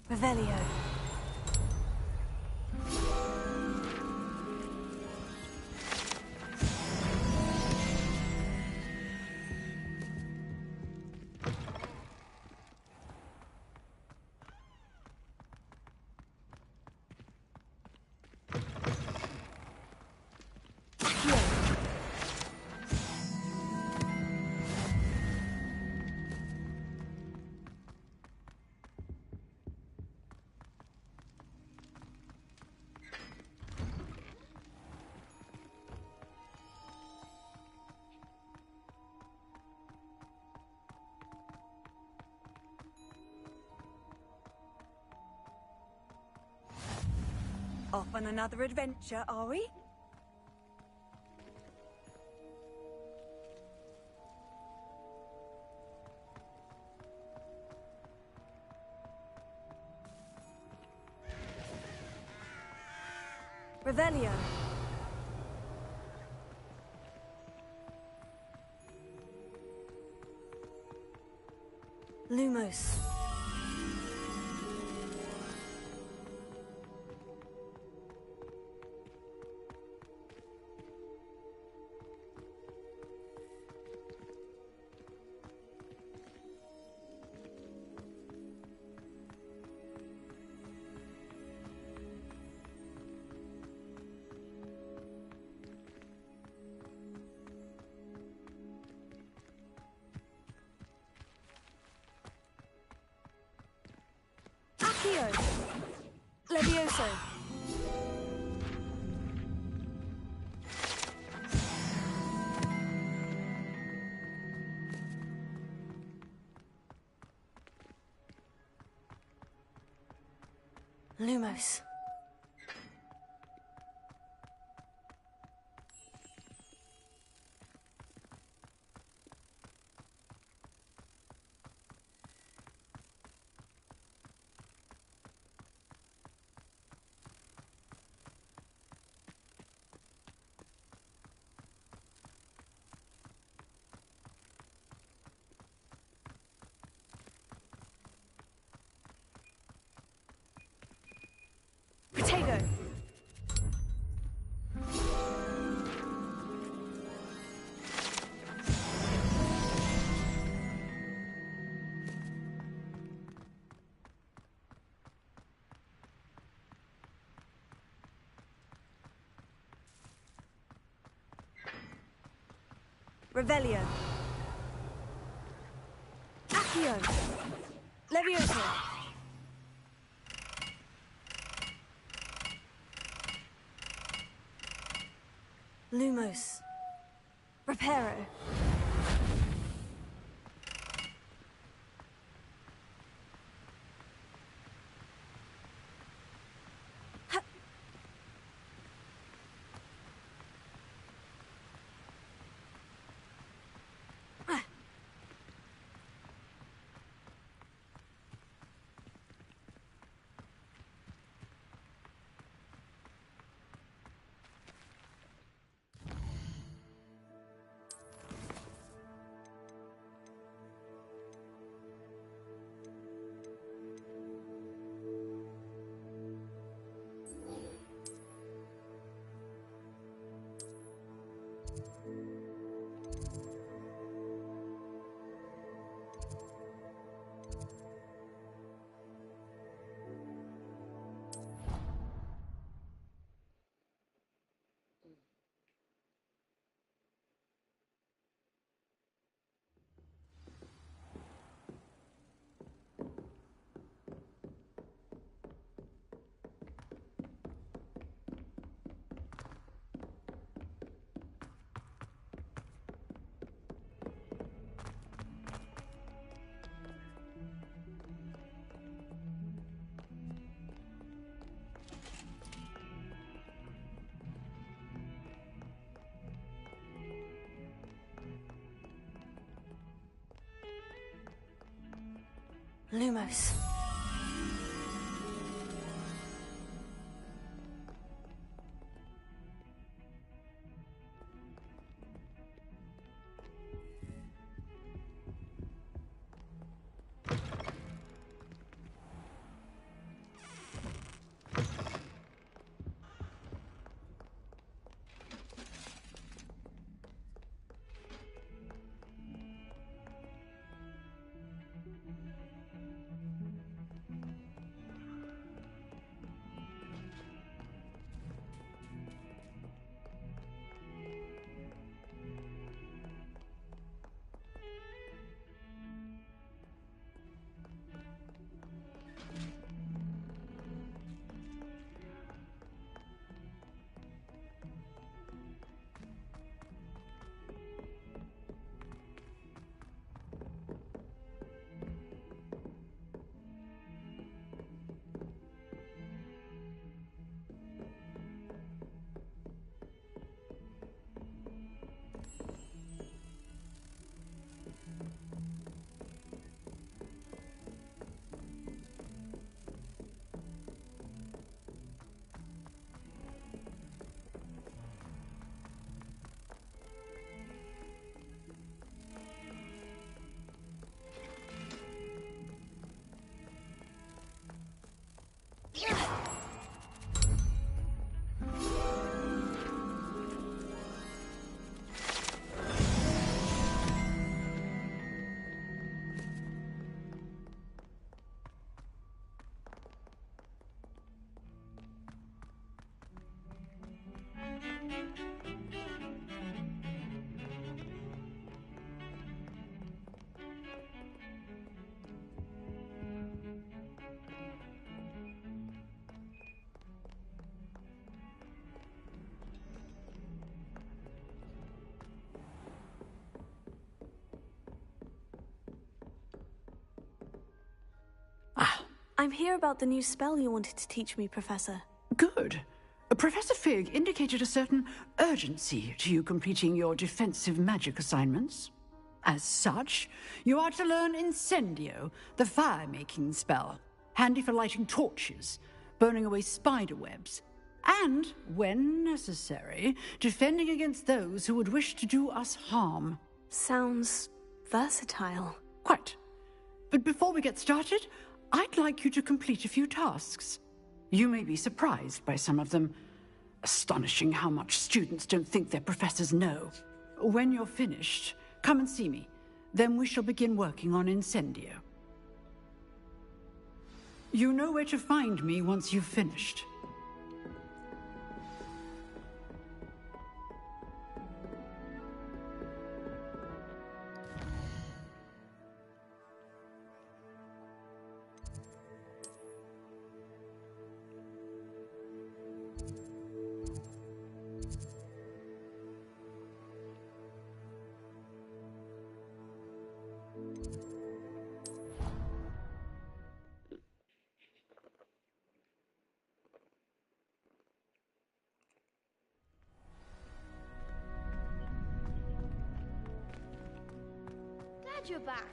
Revelio. Off on another adventure, are we? Revelio. Lumos. Accio. Levioso. Lumos. Protego. Revelio. Accio. Levioso. Lumos. Reparo. Lumos. I'm here about the new spell you wanted to teach me, Professor. Good. Professor Fig indicated a certain urgency to you completing your defensive magic assignments. As such, you are to learn Incendio, the fire-making spell, handy for lighting torches, burning away spider webs, and, when necessary, defending against those who would wish to do us harm. Sounds versatile. Quite. But before we get started, I'd like you to complete a few tasks. You may be surprised by some of them. Astonishing how much students don't think their professors know. When you're finished, come and see me. Then we shall begin working on Incendio. You know where to find me once you've finished. Glad you're back.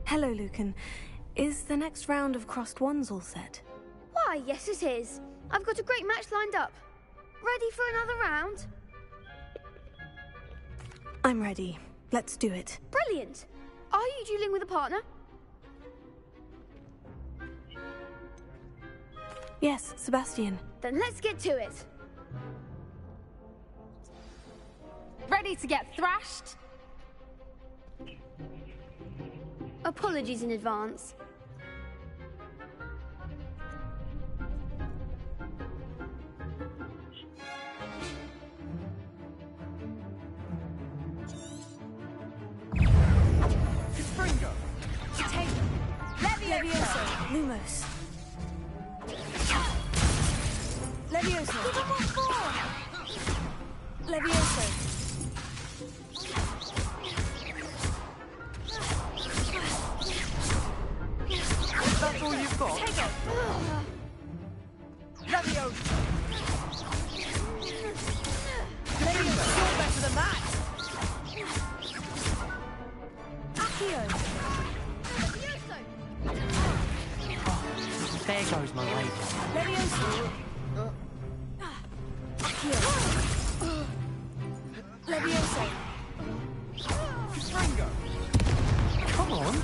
Hello, Lucan. Is the next round of crossed wands all set? Why, yes it is. I've got a great match lined up. Ready for another round? I'm ready. Let's do it. Brilliant. Are you dueling with a partner? Yes, Sebastian. Then let's get to it. Ready to get thrashed? Apologies in advance. Springo. Take Levioso. Lumos. Levioso. Levioso. That's all you've got? Take it. Levioso! Levioso. You're better than that! Accio. There goes my lady. Levioso. Accio. Levioso. Springo! Come on.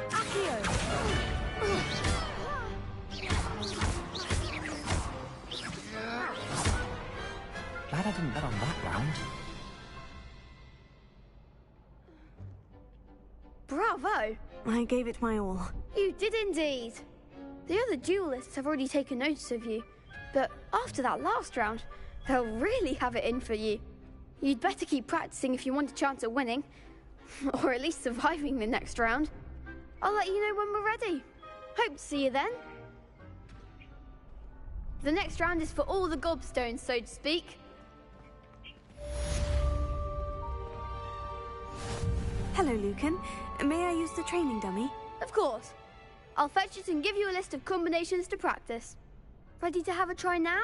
Accio. Glad I didn't bet on that round. Bravo! I gave it my all. You did indeed. The other duelists have already taken notice of you, but after that last round, they'll really have it in for you. You'd better keep practicing if you want a chance at winning, or at least surviving the next round. I'll let you know when we're ready. Hope to see you then. The next round is for all the gobstones, so to speak. Hello, Lucan. May I use the training dummy? Of course. I'll fetch it and give you a list of combinations to practice. Ready to have a try now?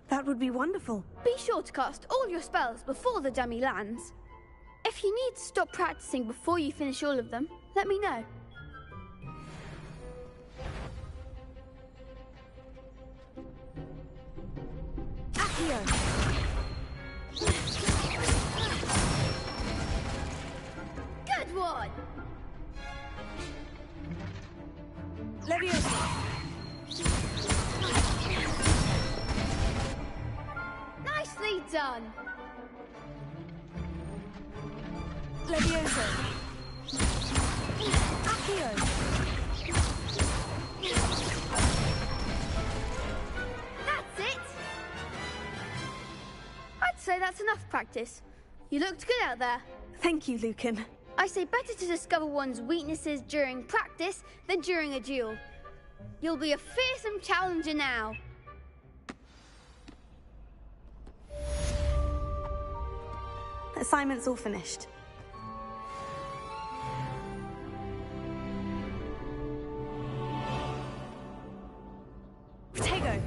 That would be wonderful. Be sure to cast all your spells before the dummy lands. If you need to stop practicing before you finish all of them, let me know. Accio. Good one! Levioso. Nicely done! Levioso. Accio. That's it! I'd say that's enough practice. You looked good out there. Thank you, Lucan. I say better to discover one's weaknesses during practice than during a duel. You'll be a fearsome challenger now. Assignment's all finished. Protego!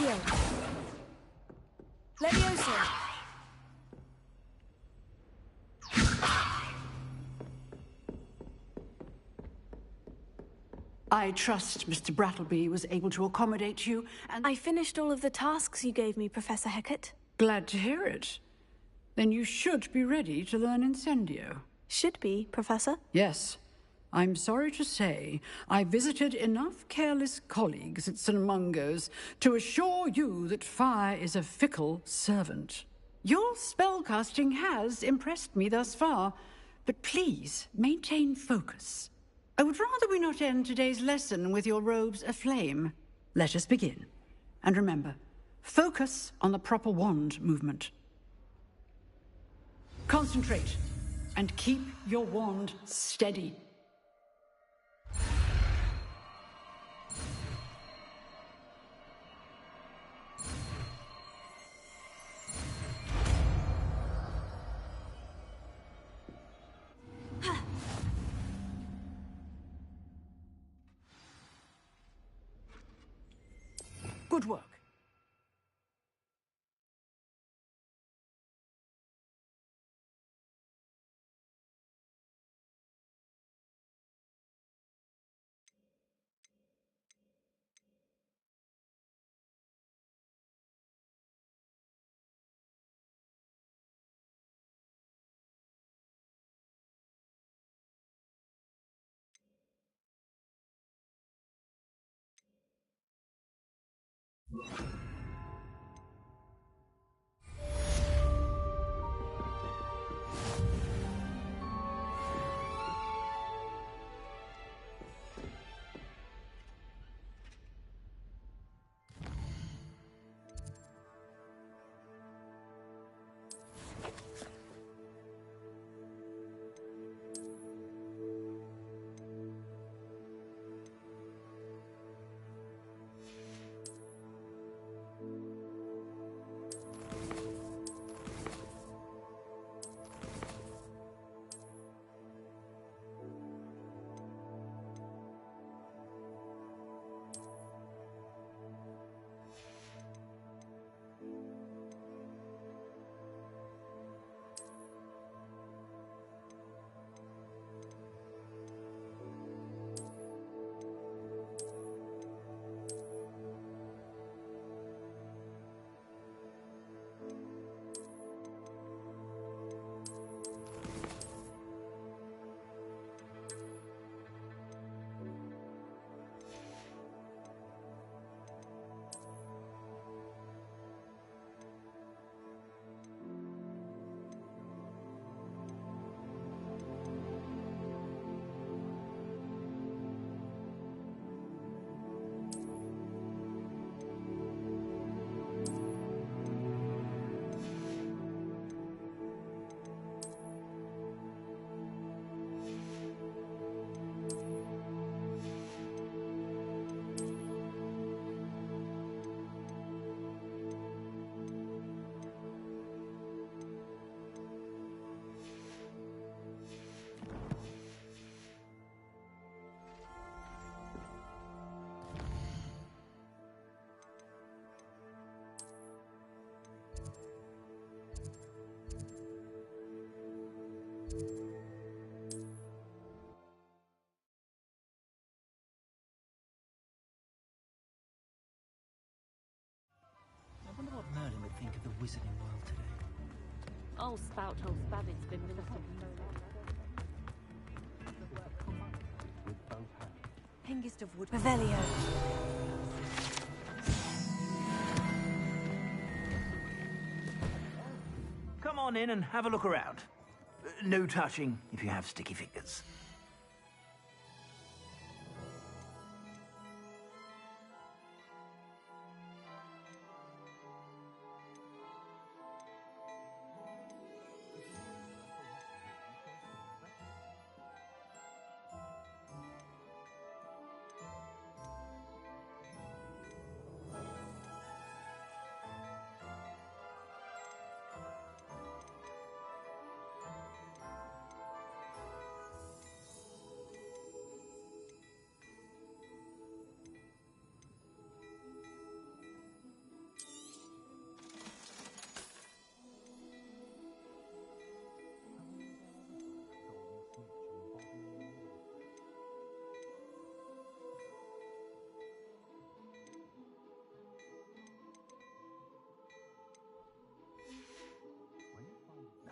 Accio! Levioso! I trust Mr. Brattleby was able to accommodate you, and I finished all of the tasks you gave me, Professor Hecat. glad to hear it. Then you should be ready to learn Incendio. Should be, Professor. Yes. I'm sorry to say, I visited enough careless colleagues at St. Mungo's to assure you that fire is a fickle servant. Your spellcasting has impressed me thus far, but please maintain focus. I would rather we not end today's lesson with your robes aflame. Let us begin. And remember, focus on the proper wand movement. Concentrate, and keep your wand steady. Good work. wizarding world today. Old spout old Spavin's been with us. Hengist of Wood. Revelio. Come on in and have a look around. No touching if you have sticky fingers.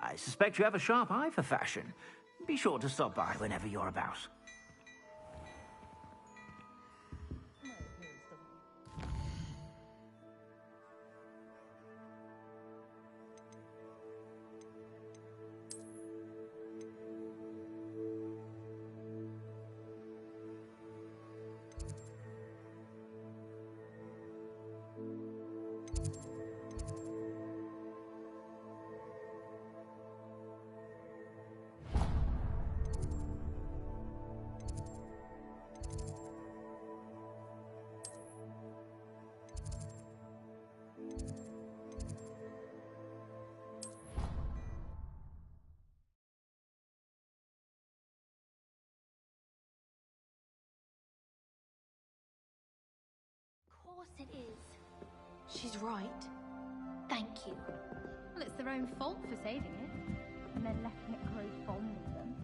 I suspect you have a sharp eye for fashion. Be sure to stop by whenever you're about. Of course it is. She's right. Thank you. Well, it's their own fault for saving it, and then letting it grow fond of them.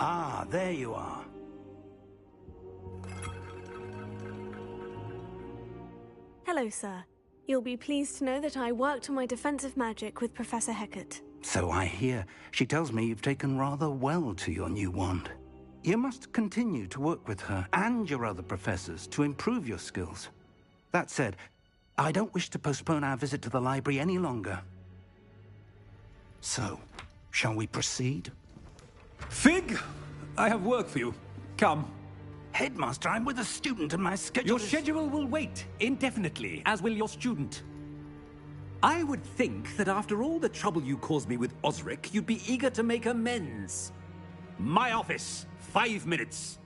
Ah, there you are. Hello, sir. You'll be pleased to know that I worked on my defensive magic with Professor Hecat. So I hear. She tells me you've taken rather well to your new wand. You must continue to work with her and your other professors to improve your skills. That said, I don't wish to postpone our visit to the library any longer. So, shall we proceed? Fig! I have work for you. Come. Headmaster, I'm with a student and my schedule Your schedule will wait indefinitely, as will your student. I would think that after all the trouble you caused me with Osric, you'd be eager to make amends. My office, 5 minutes.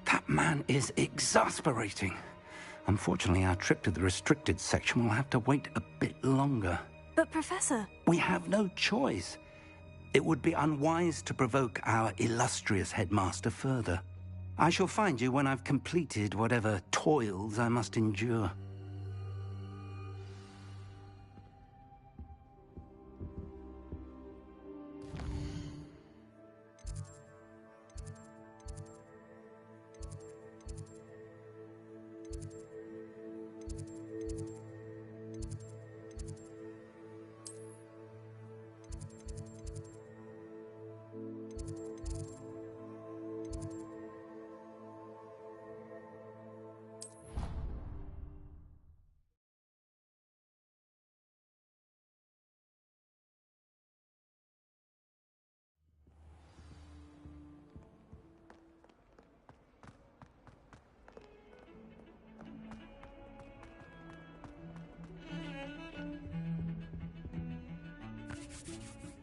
That man is exasperating. Unfortunately, our trip to the restricted section will have to wait a bit longer. But, Professor... We have no choice. It would be unwise to provoke our illustrious headmaster further. I shall find you when I've completed whatever toils I must endure.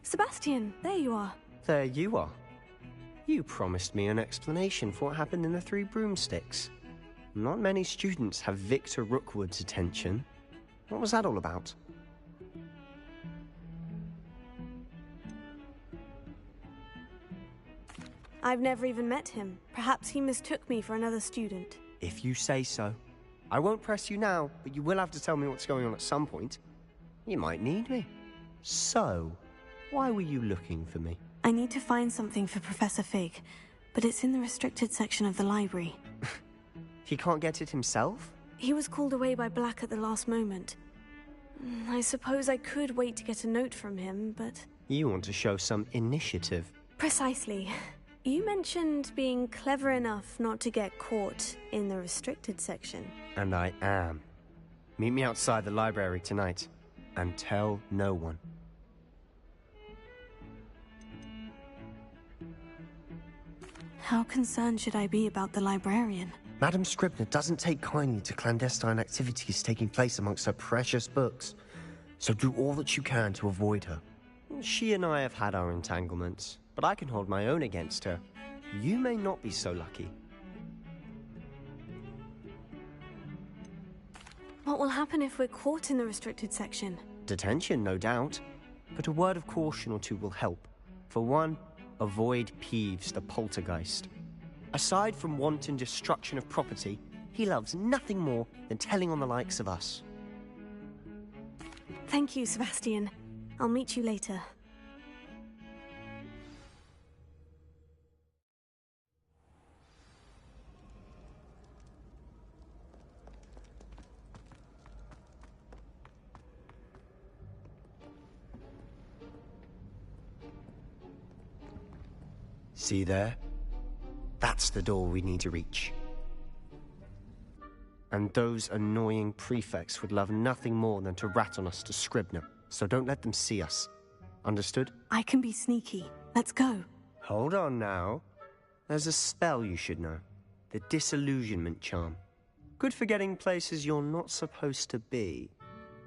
Sebastian, there you are. There you are. You promised me an explanation for what happened in the Three Broomsticks. Not many students have Victor Rookwood's attention. What was that all about? I've never even met him. Perhaps he mistook me for another student. If you say so. I won't press you now, but you will have to tell me what's going on at some point. You might need me. So, why were you looking for me? I need to find something for Professor Fig, but it's in the restricted section of the library. He can't get it himself? He was called away by Black at the last moment. I suppose I could wait to get a note from him, but... You want to show some initiative. Precisely. You mentioned being clever enough not to get caught in the restricted section. And I am. Meet me outside the library tonight, and tell no one. How concerned should I be about the librarian? Madam Scribner doesn't take kindly to clandestine activities taking place amongst her precious books, so do all that you can to avoid her. She and I have had our entanglements, but I can hold my own against her. You may not be so lucky. What will happen if we're caught in the restricted section? Detention, no doubt, but a word of caution or two will help. For one, avoid Peeves the poltergeist. Aside from wanton destruction of property, he loves nothing more than telling on the likes of us. Thank you, Sebastian. I'll meet you later. See there? That's the door we need to reach. And those annoying prefects would love nothing more than to rat on us to Scribner, so don't let them see us. Understood? I can be sneaky. Let's go. Hold on now. There's a spell you should know. The Disillusionment Charm. Good for getting places you're not supposed to be.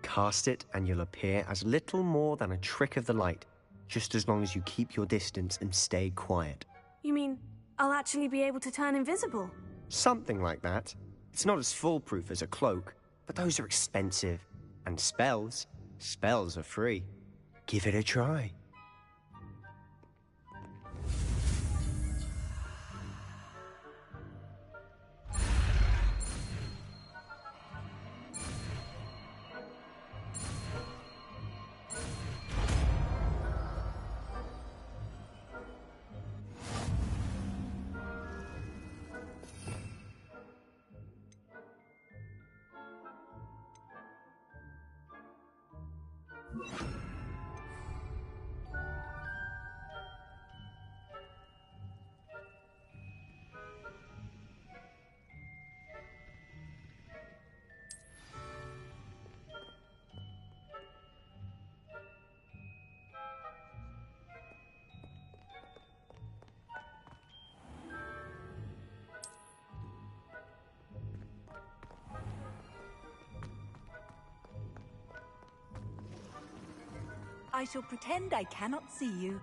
Cast it and you'll appear as little more than a trick of the light, just as long as you keep your distance and stay quiet. You mean I'll actually be able to turn invisible? Something like that. It's not as foolproof as a cloak, but those are expensive. And spells are free. Give it a try. I shall pretend I cannot see you.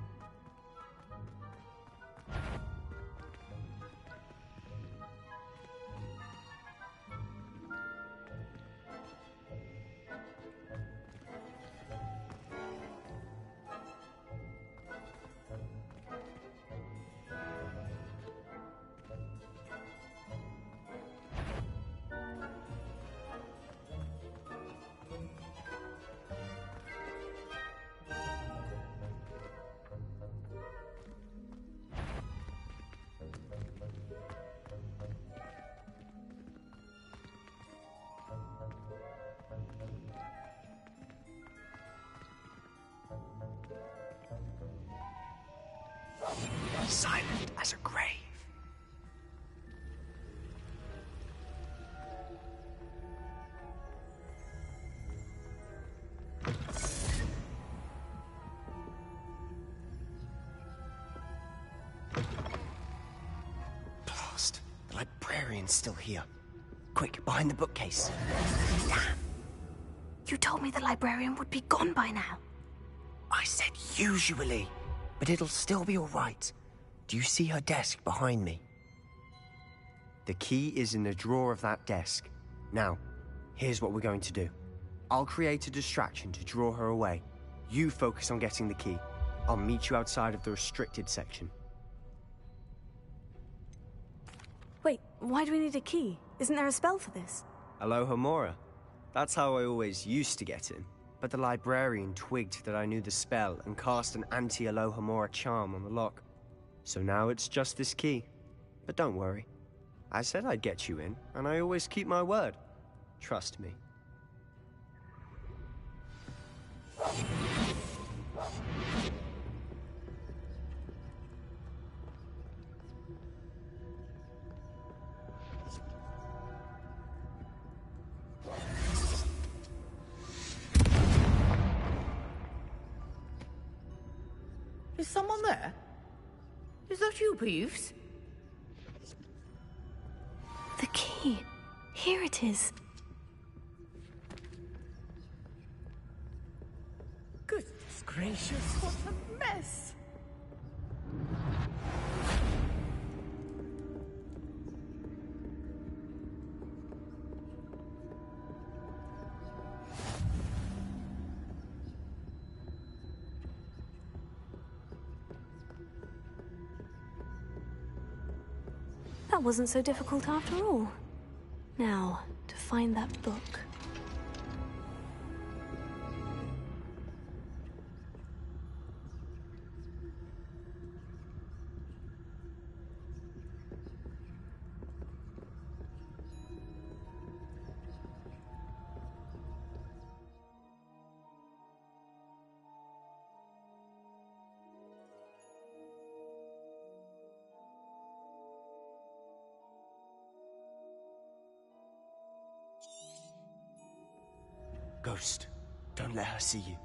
Silent as a grave. Blast! The librarian's still here. Quick, behind the bookcase. Damn! You told me the librarian would be gone by now. I said usually, but it'll still be all right. Do you see her desk behind me? The key is in the drawer of that desk. Now, here's what we're going to do. I'll create a distraction to draw her away. You focus on getting the key. I'll meet you outside of the restricted section. Wait, why do we need a key? Isn't there a spell for this? Alohomora. That's how I always used to get in. But the librarian twigged that I knew the spell and cast an anti-Alohomora charm on the lock. So now it's just this key. But don't worry. I said I'd get you in, and I always keep my word. Trust me. Is someone there? Is that you, Peeves? The key. Here it is. Goodness gracious, what a mess! That wasn't so difficult after all. Now, to find that book. Ghost, don't let her see you.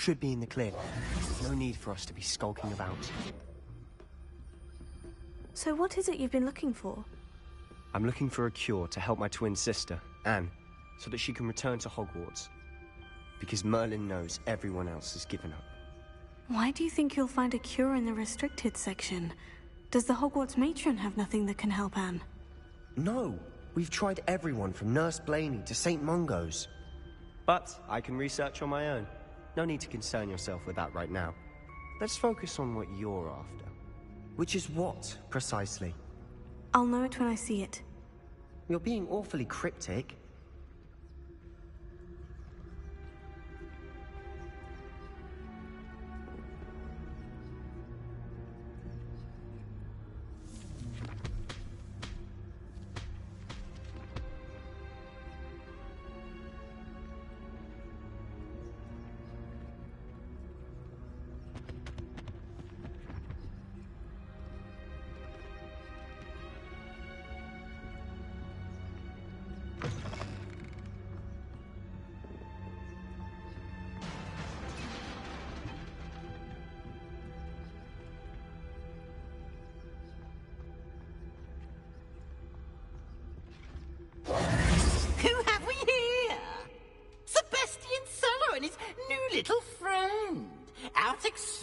Should be in the clear. No need for us to be skulking about. So what is it you've been looking for? I'm looking for a cure to help my twin sister, Anne, so that she can return to Hogwarts. Because Merlin knows everyone else has given up. Why do you think you'll find a cure in the restricted section? Does the Hogwarts matron have nothing that can help Anne? No! We've tried everyone from Nurse Blaney to St. Mungo's. But I can research on my own. No need to concern yourself with that right now. Let's focus on what you're after. Which is what, precisely? I'll know it when I see it. You're being awfully cryptic.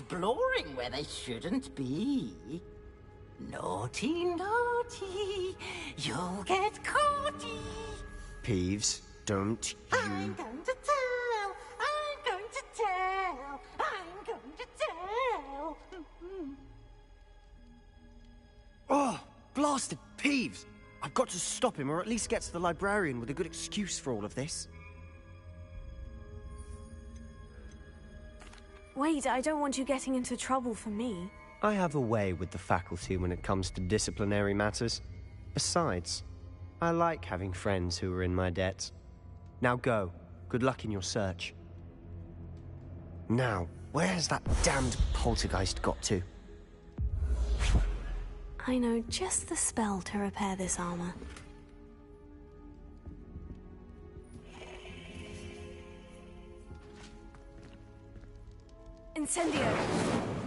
exploring where they shouldn't be. Naughty, naughty, you'll get caughty. Peeves, don't I'm going to tell, I'm going to tell, I'm going to tell. Oh, blasted Peeves! I've got to stop him, or at least get to the librarian with a good excuse for all of this. Wait, I don't want you getting into trouble for me. I have a way with the faculty when it comes to disciplinary matters. Besides, I like having friends who are in my debt. Now go. Good luck in your search. Now, where has that damned poltergeist got to? I know just the spell to repair this armor. Incendio!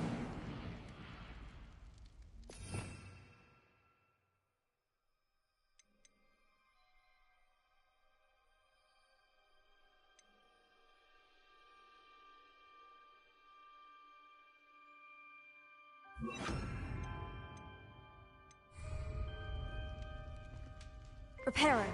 Reparo.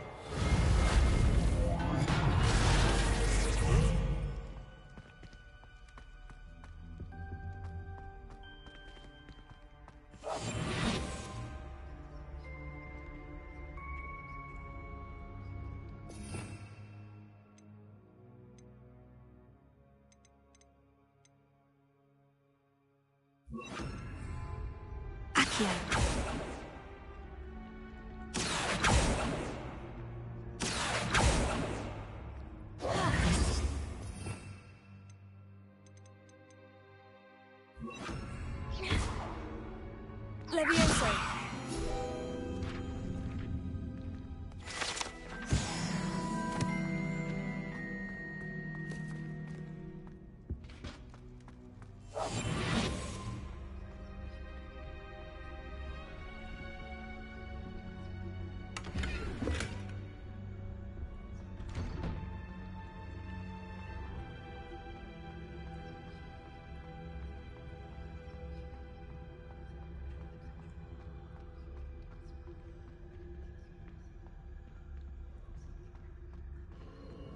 Accio. Levioso.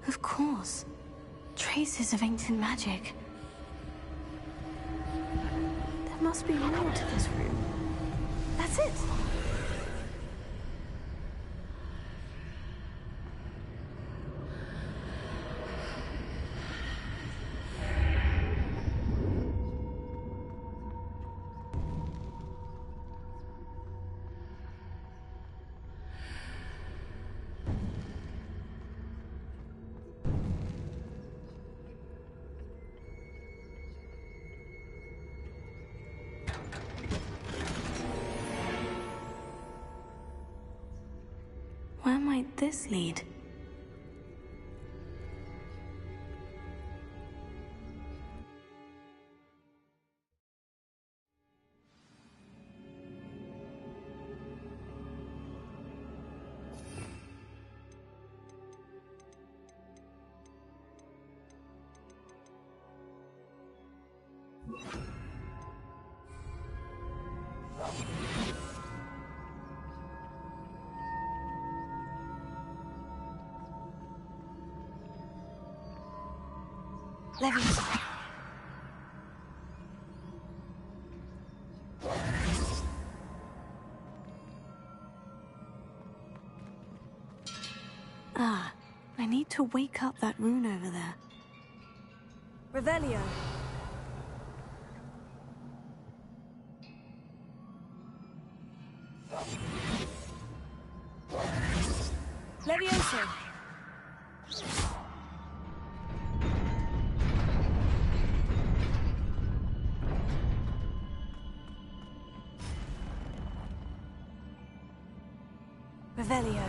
Of course. Traces of ancient magic. There must be more to this room. That's it! Where might this lead? Levioso. Ah, I need to wake up that rune over there. Revelio. Levioso. Revelio.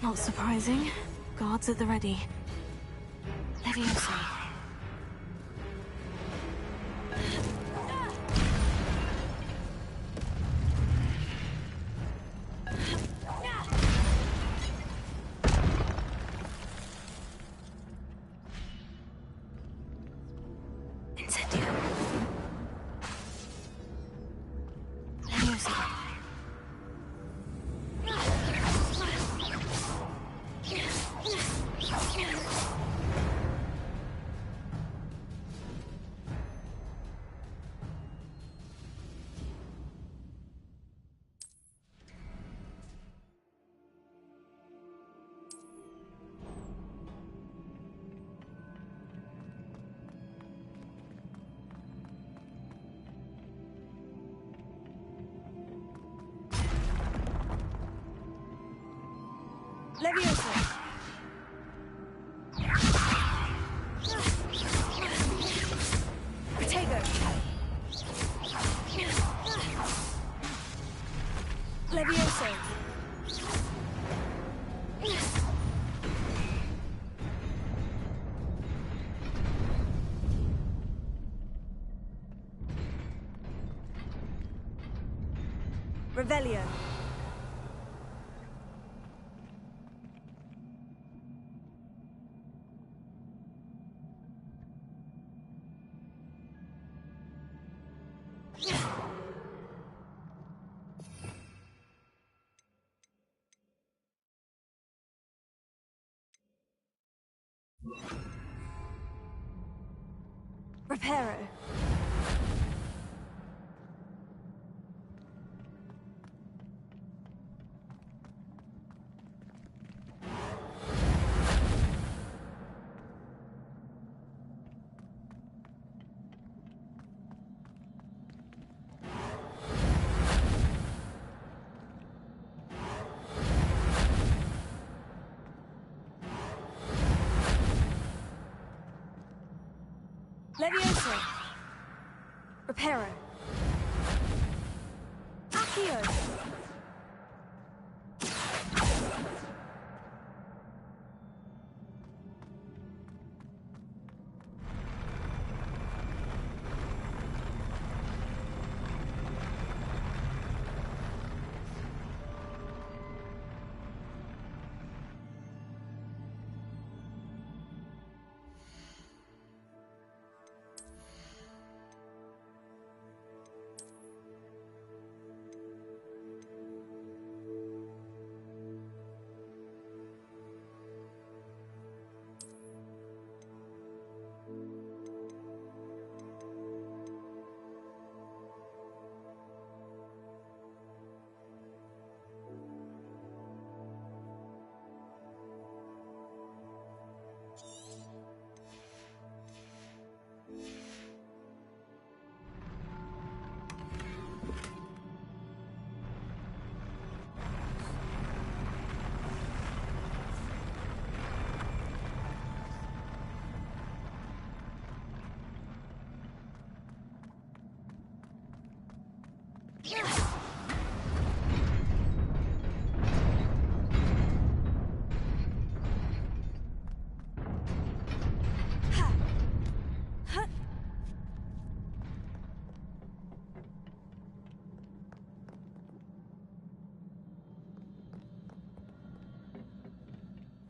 Not surprising. Guards at the ready. Levioso. Leviosa! Protego! Leviosa! Revelio. Reparo. Leviosa. Reparo. Accio.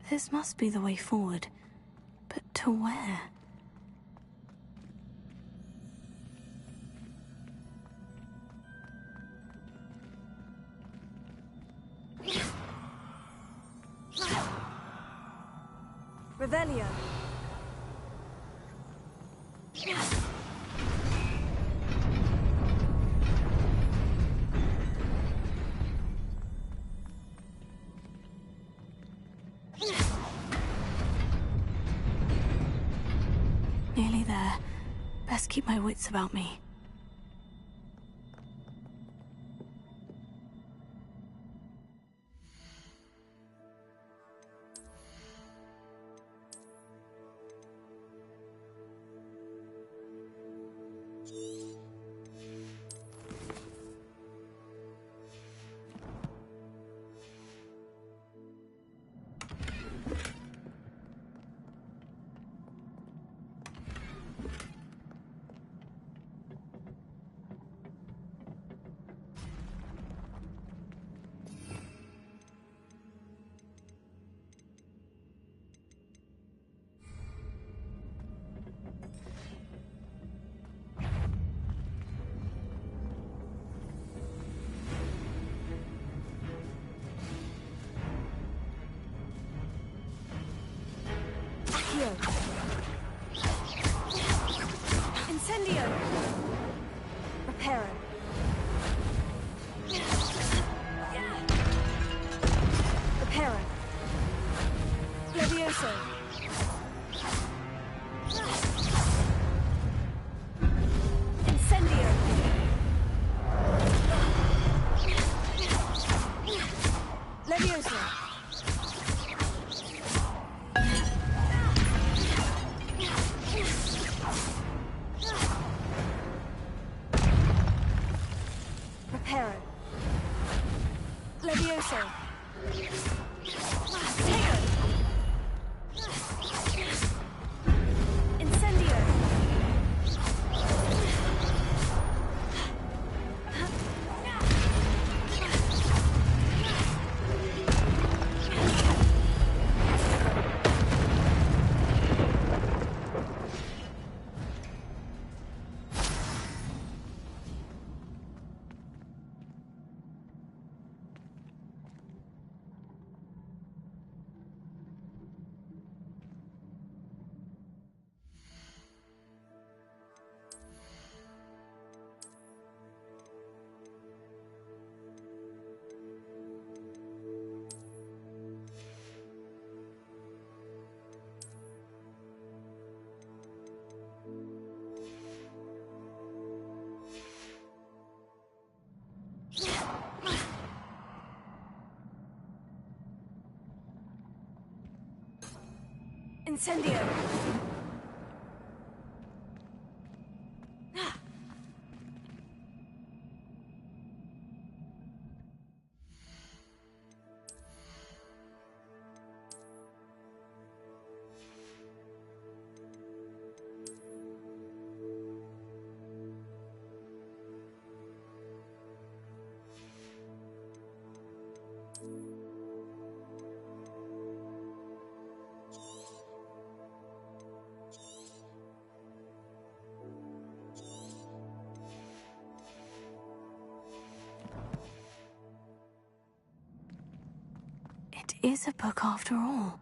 This must be the way forward. But to where? Revelio. Nearly there. Best keep my wits about me. Incendio. Reparo. Reparo. Levioso. Incendio. Levioso. Espresso. Tego. Incendio. Incendio. It is a book after all.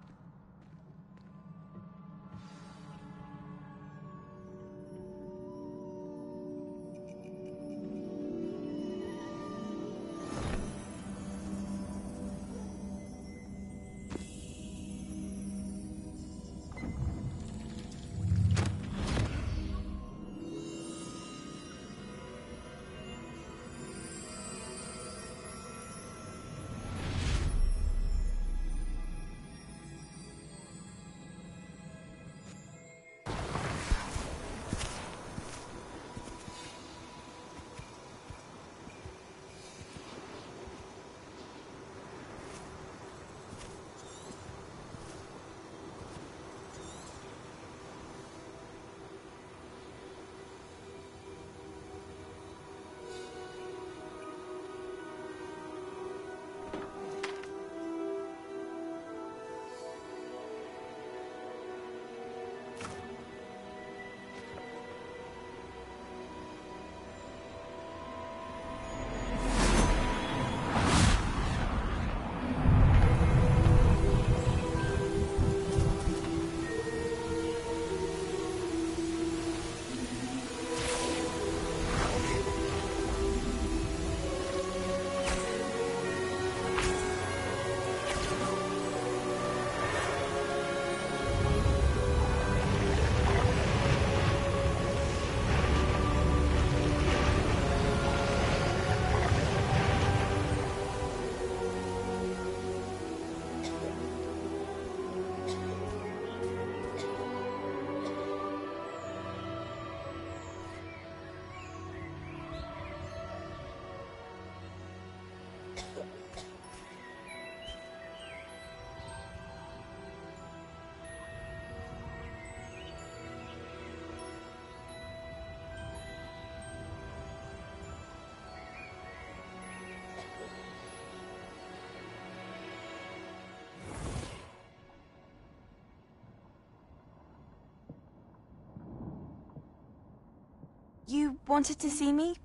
You wanted to see me?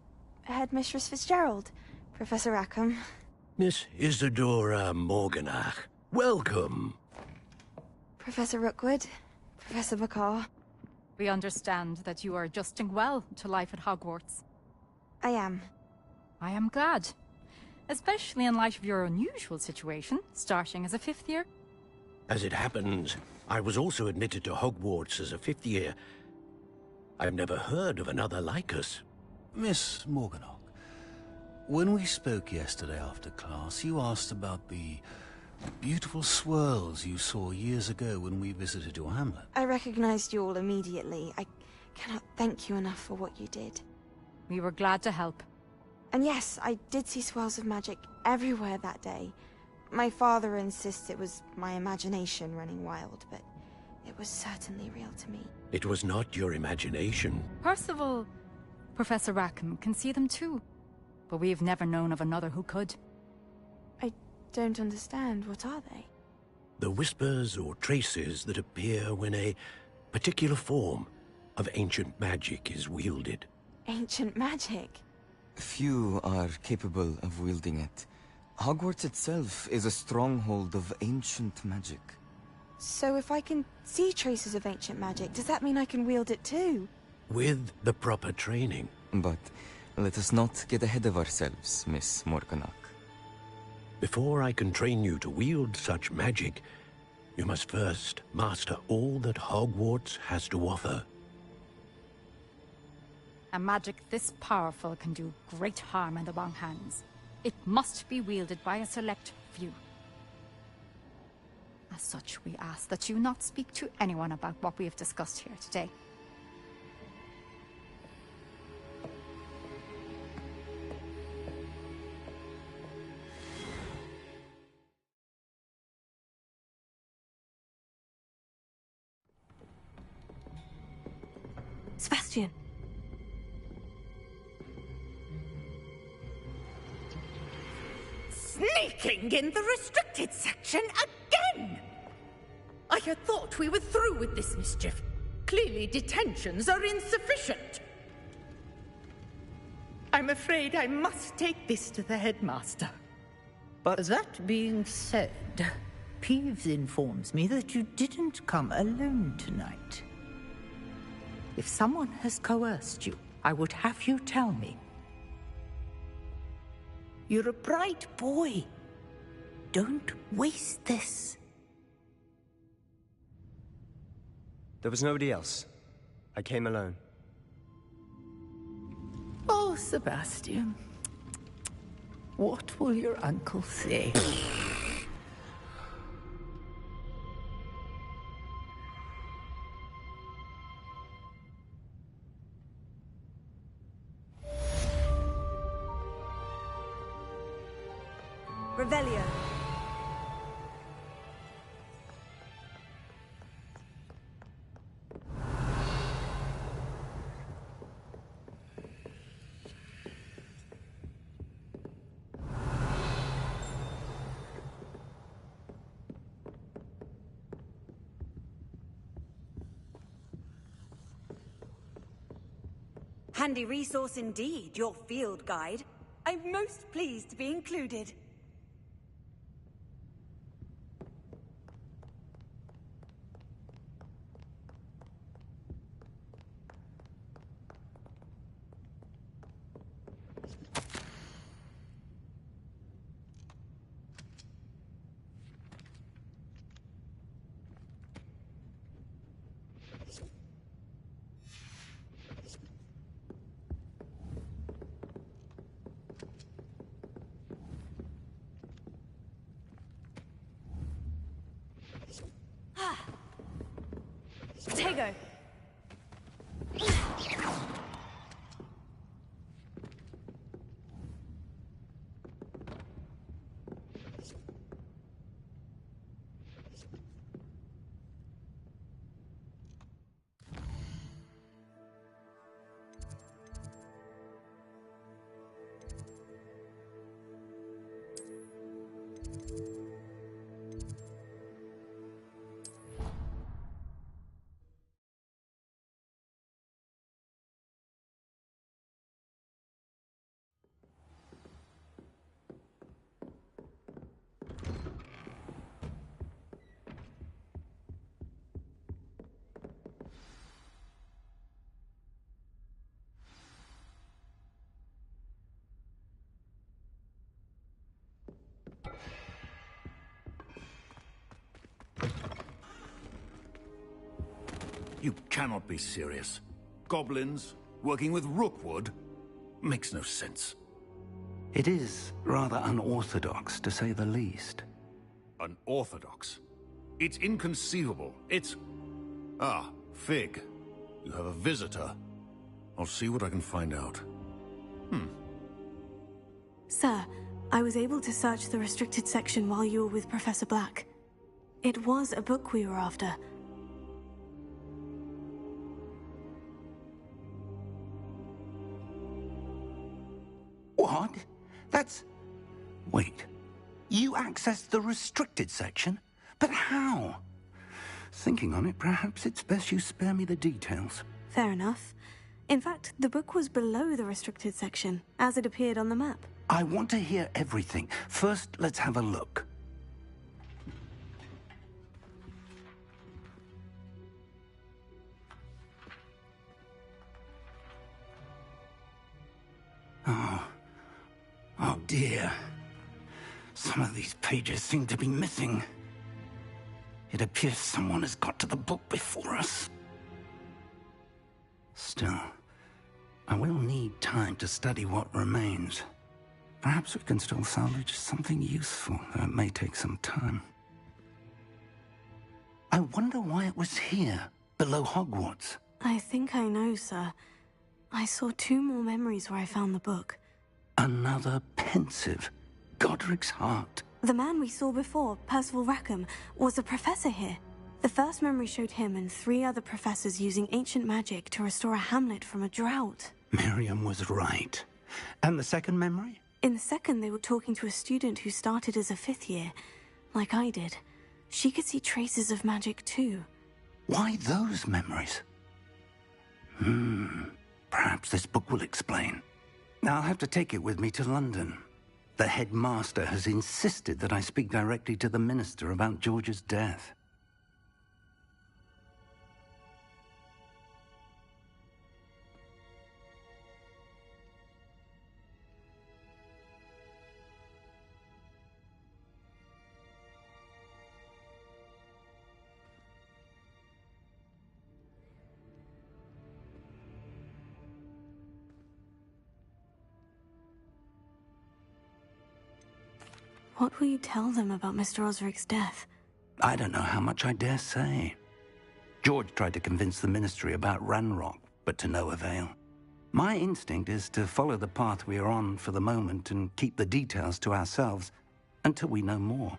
Headmistress Fitzgerald, Professor Rackham. Miss Isadora Morganach, welcome. Professor Rookwood, Professor McCaw. We understand that you are adjusting well to life at Hogwarts. I am. I am glad. Especially in light of your unusual situation, starting as a 5th year. As it happens, I was also admitted to Hogwarts as a 5th year. I've never heard of another like us. Miss Morganach, when we spoke yesterday after class, you asked about the beautiful swirls you saw years ago when we visited your hamlet. I recognized you all immediately. I cannot thank you enough for what you did. We were glad to help. And yes, I did see swirls of magic everywhere that day. My father insists it was my imagination running wild, but it was certainly real to me. It was not your imagination. Percival, Professor Rackham can see them too. But we've never known of another who could. I don't understand. What are they? The whispers or traces that appear when a particular form of ancient magic is wielded. Ancient magic? Few are capable of wielding it. Hogwarts itself is a stronghold of ancient magic. So if I can see traces of ancient magic, does that mean I can wield it too? With the proper training. But let us not get ahead of ourselves, Miss Morganach. Before I can train you to wield such magic, you must first master all that Hogwarts has to offer. A magic this powerful can do great harm in the wrong hands. It must be wielded by a select few. As such, we ask that you not speak to anyone about what we have discussed here today. Sebastian. Sneaking in the restricted section again! I had thought we were through with this mischief. Clearly detentions are insufficient. I'm afraid I must take this to the headmaster. But that being said, Peeves informs me that you didn't come alone tonight. If someone has coerced you, I would have you tell me. You're a bright boy. Don't waste this. There was nobody else. I came alone. Oh, Sebastian. What will your uncle say? Revelio. Handy resource indeed, your field guide. I'm most pleased to be included. Tego. You cannot be serious. Goblins working with Rookwood makes no sense. It is rather unorthodox, to say the least. Unorthodox? It's inconceivable. It's... Ah, Fig. You have a visitor. I'll see what I can find out. Sir, I was able to search the restricted section while you were with Professor Black. It was a book we were after. What? That's... Wait. You accessed the restricted section? But how? Thinking on it, perhaps it's best you spare me the details. Fair enough. In fact, the book was below the restricted section, as it appeared on the map. I want to hear everything. First, let's have a look. Oh dear. Some of these pages seem to be missing. It appears someone has got to the book before us. Still, I will need time to study what remains. Perhaps we can still salvage something useful, though it may take some time. I wonder why it was here, below Hogwarts. I think I know, sir. I saw 2 more memories where I found the book. Another pensive. Godric's heart. The man we saw before, Percival Rackham, was a professor here. The first memory showed him and 3 other professors using ancient magic to restore a hamlet from a drought. Miriam was right. And the second memory? In the second, they were talking to a student who started as a 5th year, like I did. She could see traces of magic too. Why those memories? Perhaps this book will explain. I'll have to take it with me to London. The headmaster has insisted that I speak directly to the minister about George's death. What will you tell them about Mr. Osric's death? I don't know how much I dare say. George tried to convince the ministry about Ranrock, but to no avail. My instinct is to follow the path we are on for the moment and keep the details to ourselves until we know more.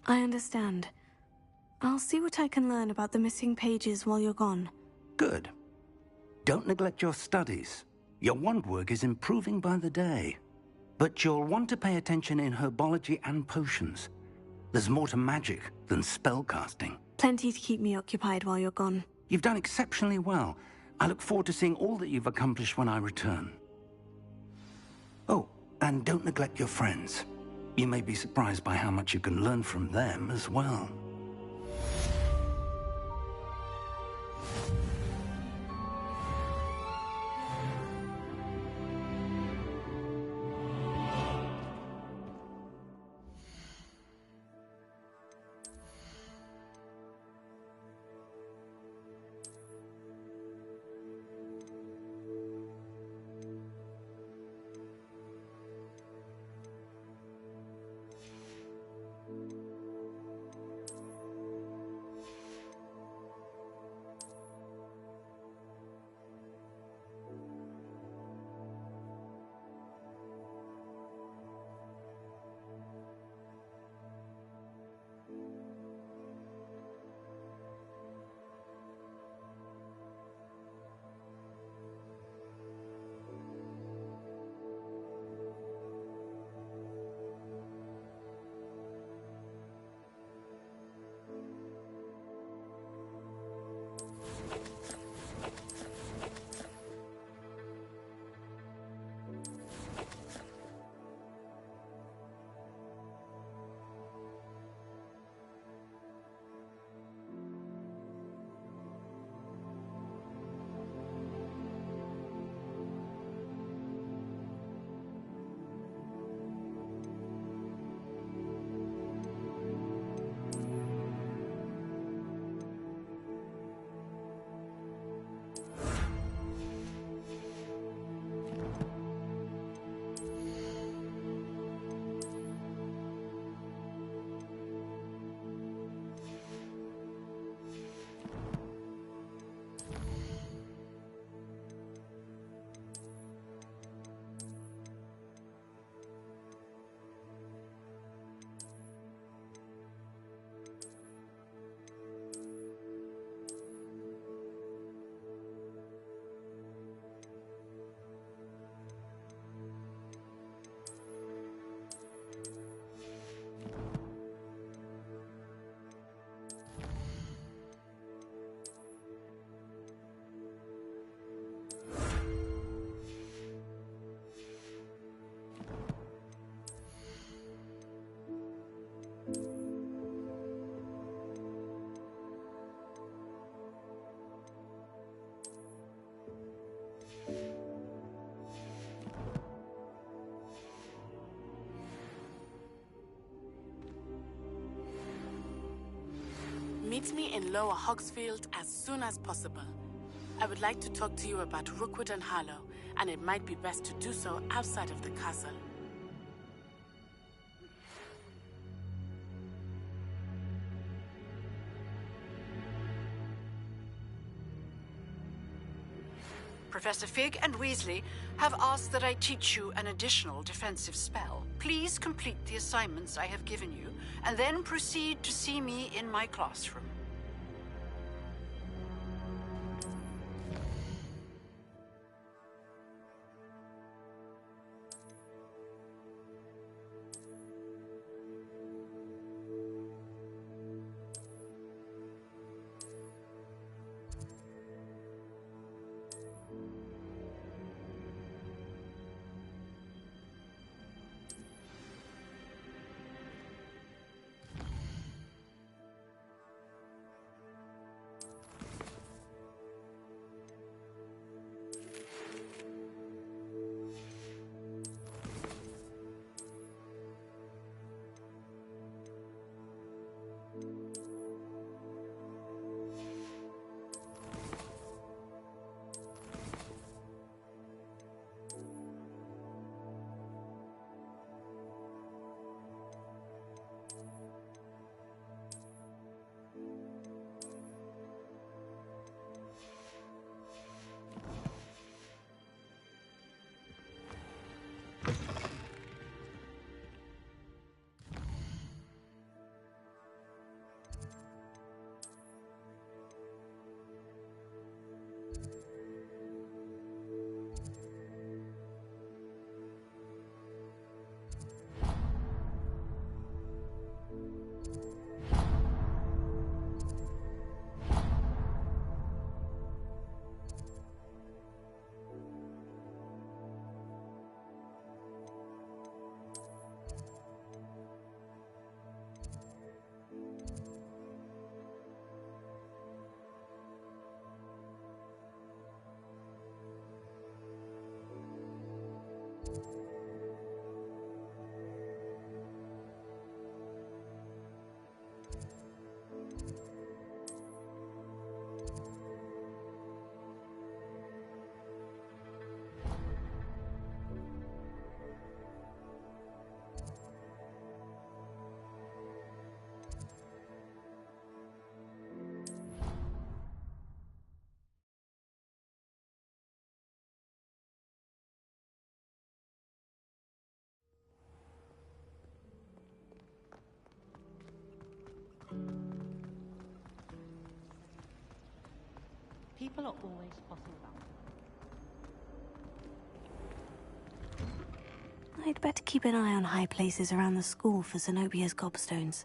I understand. I'll see what I can learn about the missing pages while you're gone. Good. Don't neglect your studies. Your wand work is improving by the day. But you'll want to pay attention in herbology and potions. There's more to magic than spellcasting. Plenty to keep me occupied while you're gone. You've done exceptionally well. I look forward to seeing all that you've accomplished when I return. Oh, and don't neglect your friends. You may be surprised by how much you can learn from them as well. Meet me in Lower Hogsfield as soon as possible. I would like to talk to you about Rookwood and Harlow, and it might be best to do so outside of the castle. Professor Fig and Weasley have asked that I teach you an additional defensive spell. Please complete the assignments I have given you, and then proceed to see me in my classroom. People are always fussing about. I'd better keep an eye on high places around the school for Zenobia's gobstones.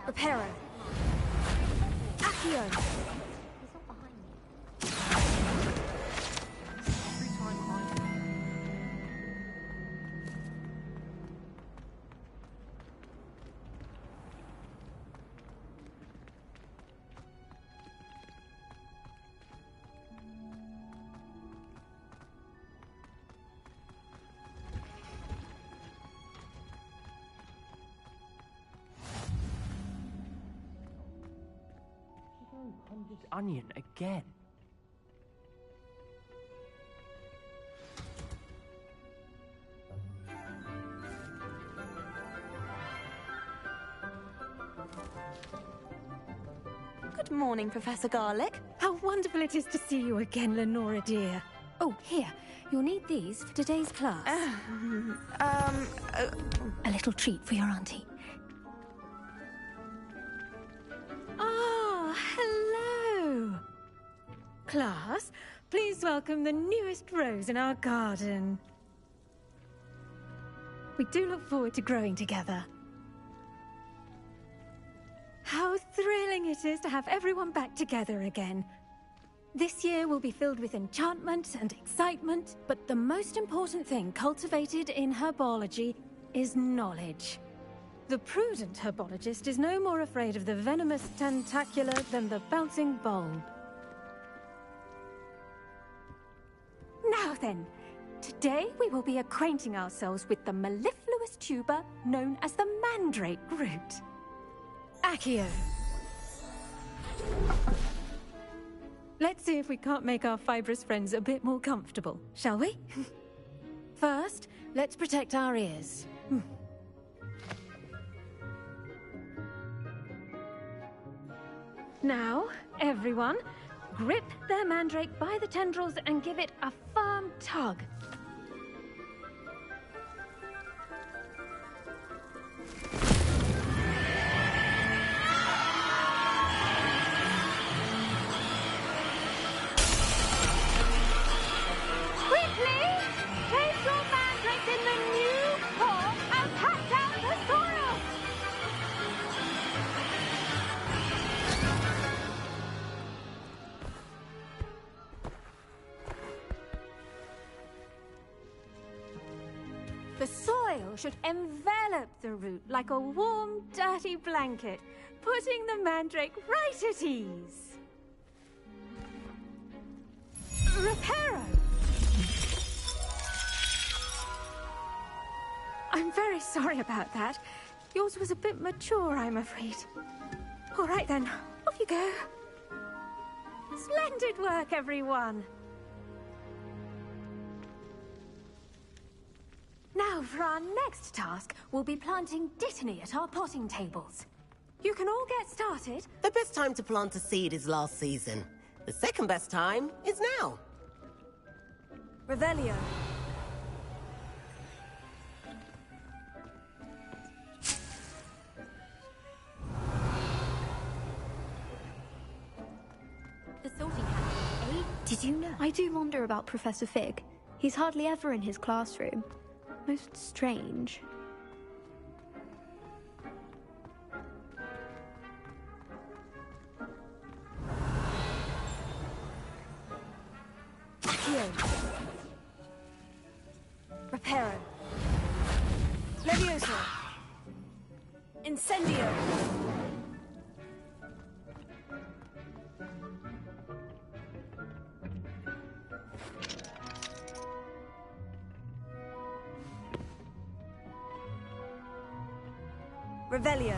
Reparo. Accio. Onion again. Good morning, Professor Garlic. How wonderful it is to see you again, Lenora dear. Oh, here. You'll need these for today's class. A little treat for your auntie. Ah, hello. Class, please welcome the newest rose in our garden. We do look forward to growing together. How thrilling it is to have everyone back together again. This year will be filled with enchantment and excitement, but the most important thing cultivated in herbology is knowledge. The prudent herbologist is no more afraid of the venomous tentacula than the bouncing bulb. Now then, today we will be acquainting ourselves with the mellifluous tuber known as the mandrake root. Accio. Let's see if we can't make our fibrous friends a bit more comfortable, shall we? First, let's protect our ears. Now, everyone, grip their mandrake by the tendrils and give it a firm tug. Quickly! Place your mandrakes in the new pot and pack down the soil! The soil should envelop the root like a warm, dirty blanket, putting the mandrake right at ease. Reparo! I'm very sorry about that. Yours was a bit mature, I'm afraid. All right then, off you go. Splendid work, everyone. Now, for our next task, we'll be planting Dittany at our potting tables. You can all get started. The best time to plant a seed is last season. The second best time is now. Revelio. The sorting hat, eh? Did you know? I do wonder about Professor Fig. He's hardly ever in his classroom. Most strange. Accio. Reparo. Levioso. Incendio. Revelio.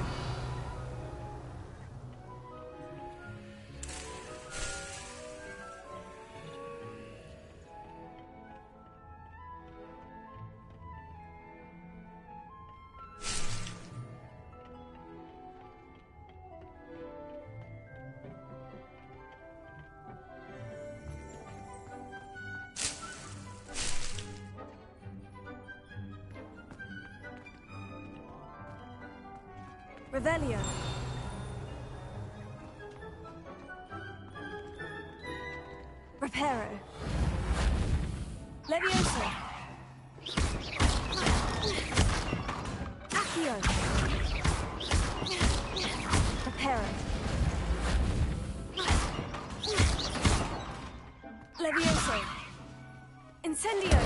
Revelio. Reparo. Levioso. Accio. Reparo. Levioso. Incendio.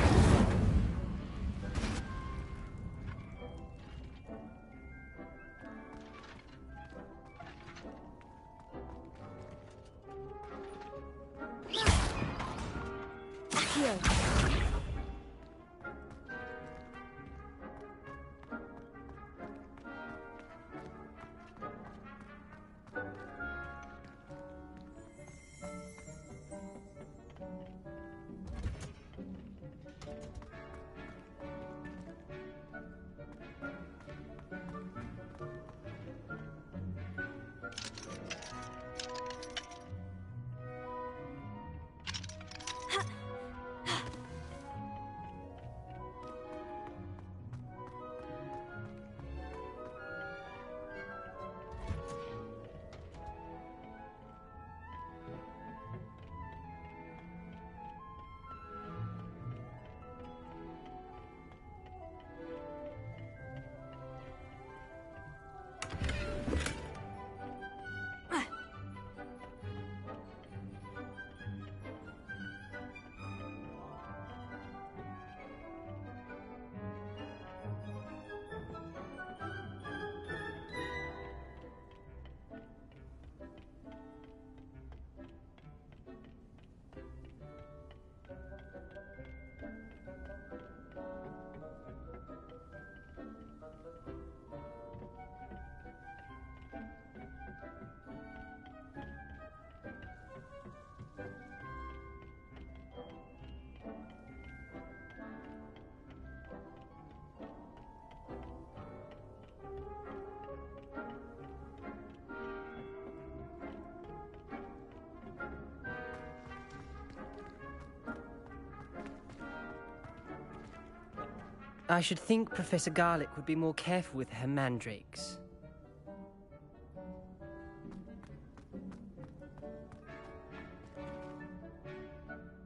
I should think Professor Garlick would be more careful with her mandrakes.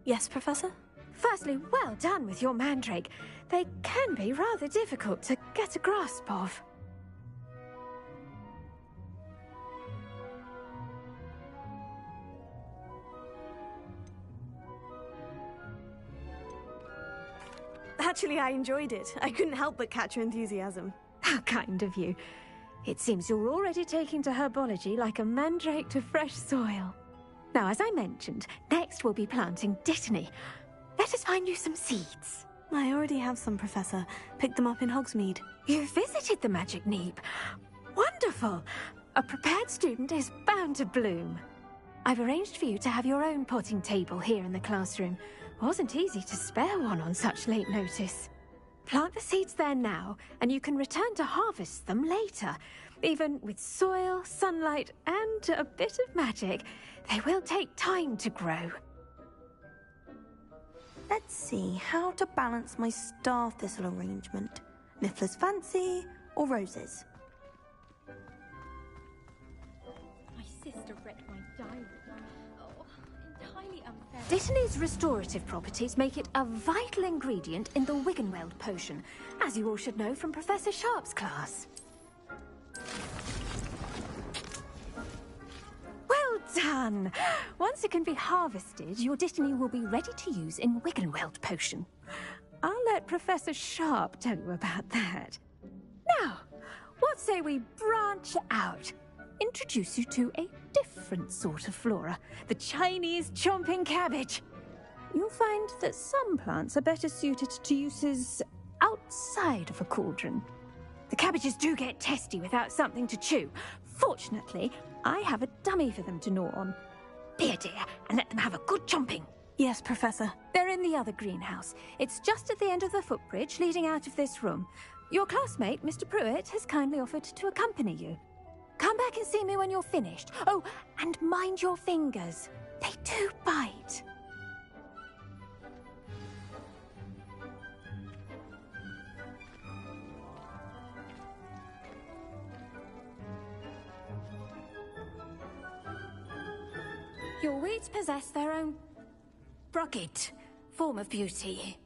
Yes, Professor? Firstly, well done with your mandrake. They can be rather difficult to get a grasp of. Actually, I enjoyed it. I couldn't help but catch your enthusiasm. How kind of you. It seems you're already taking to herbology like a mandrake to fresh soil. Now, as I mentioned, next we'll be planting dittany. Let us find you some seeds. I already have some, Professor. Picked them up in Hogsmeade. You visited the Magic Neep. Wonderful! A prepared student is bound to bloom. I've arranged for you to have your own potting table here in the classroom. Wasn't easy to spare one on such late notice. Plant the seeds there now, and you can return to harvest them later. Even with soil, sunlight, and a bit of magic, they will take time to grow. Let's see how to balance my star thistle arrangement. Niffler's fancy or roses? My sister read my diary. Oh, entirely unfair. Dittany's restorative properties make it a vital ingredient in the Wiggenweld potion, as you all should know from Professor Sharp's class. Well done! Once it can be harvested, your Dittany will be ready to use in Wiggenweld potion. I'll let Professor Sharp tell you about that. Now, what say we branch out? Introduce you to a different sort of flora, the Chinese chomping cabbage. You'll find that some plants are better suited to uses outside of a cauldron. The cabbages do get testy without something to chew. Fortunately, I have a dummy for them to gnaw on. Be a dear and let them have a good chomping. Yes, Professor. They're in the other greenhouse. It's just at the end of the footbridge leading out of this room. Your classmate, Mr. Pruitt, has kindly offered to accompany you. Come back and see me when you're finished. Oh, and mind your fingers. They do bite. Your weeds possess their own rugged form of beauty.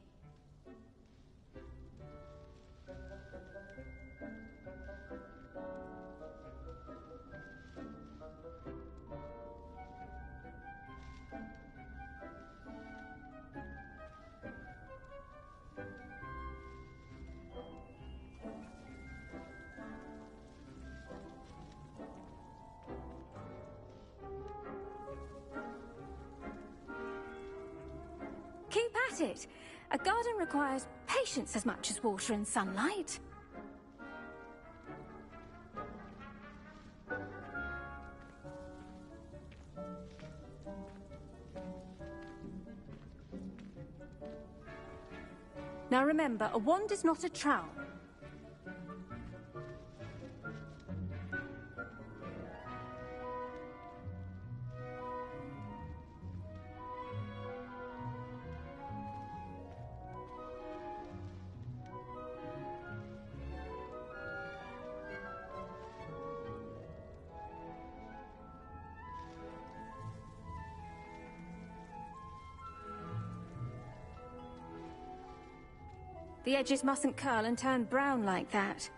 Keep at it. A garden requires patience as much as water and sunlight. Now remember, a wand is not a trowel. The edges mustn't curl and turn brown like that.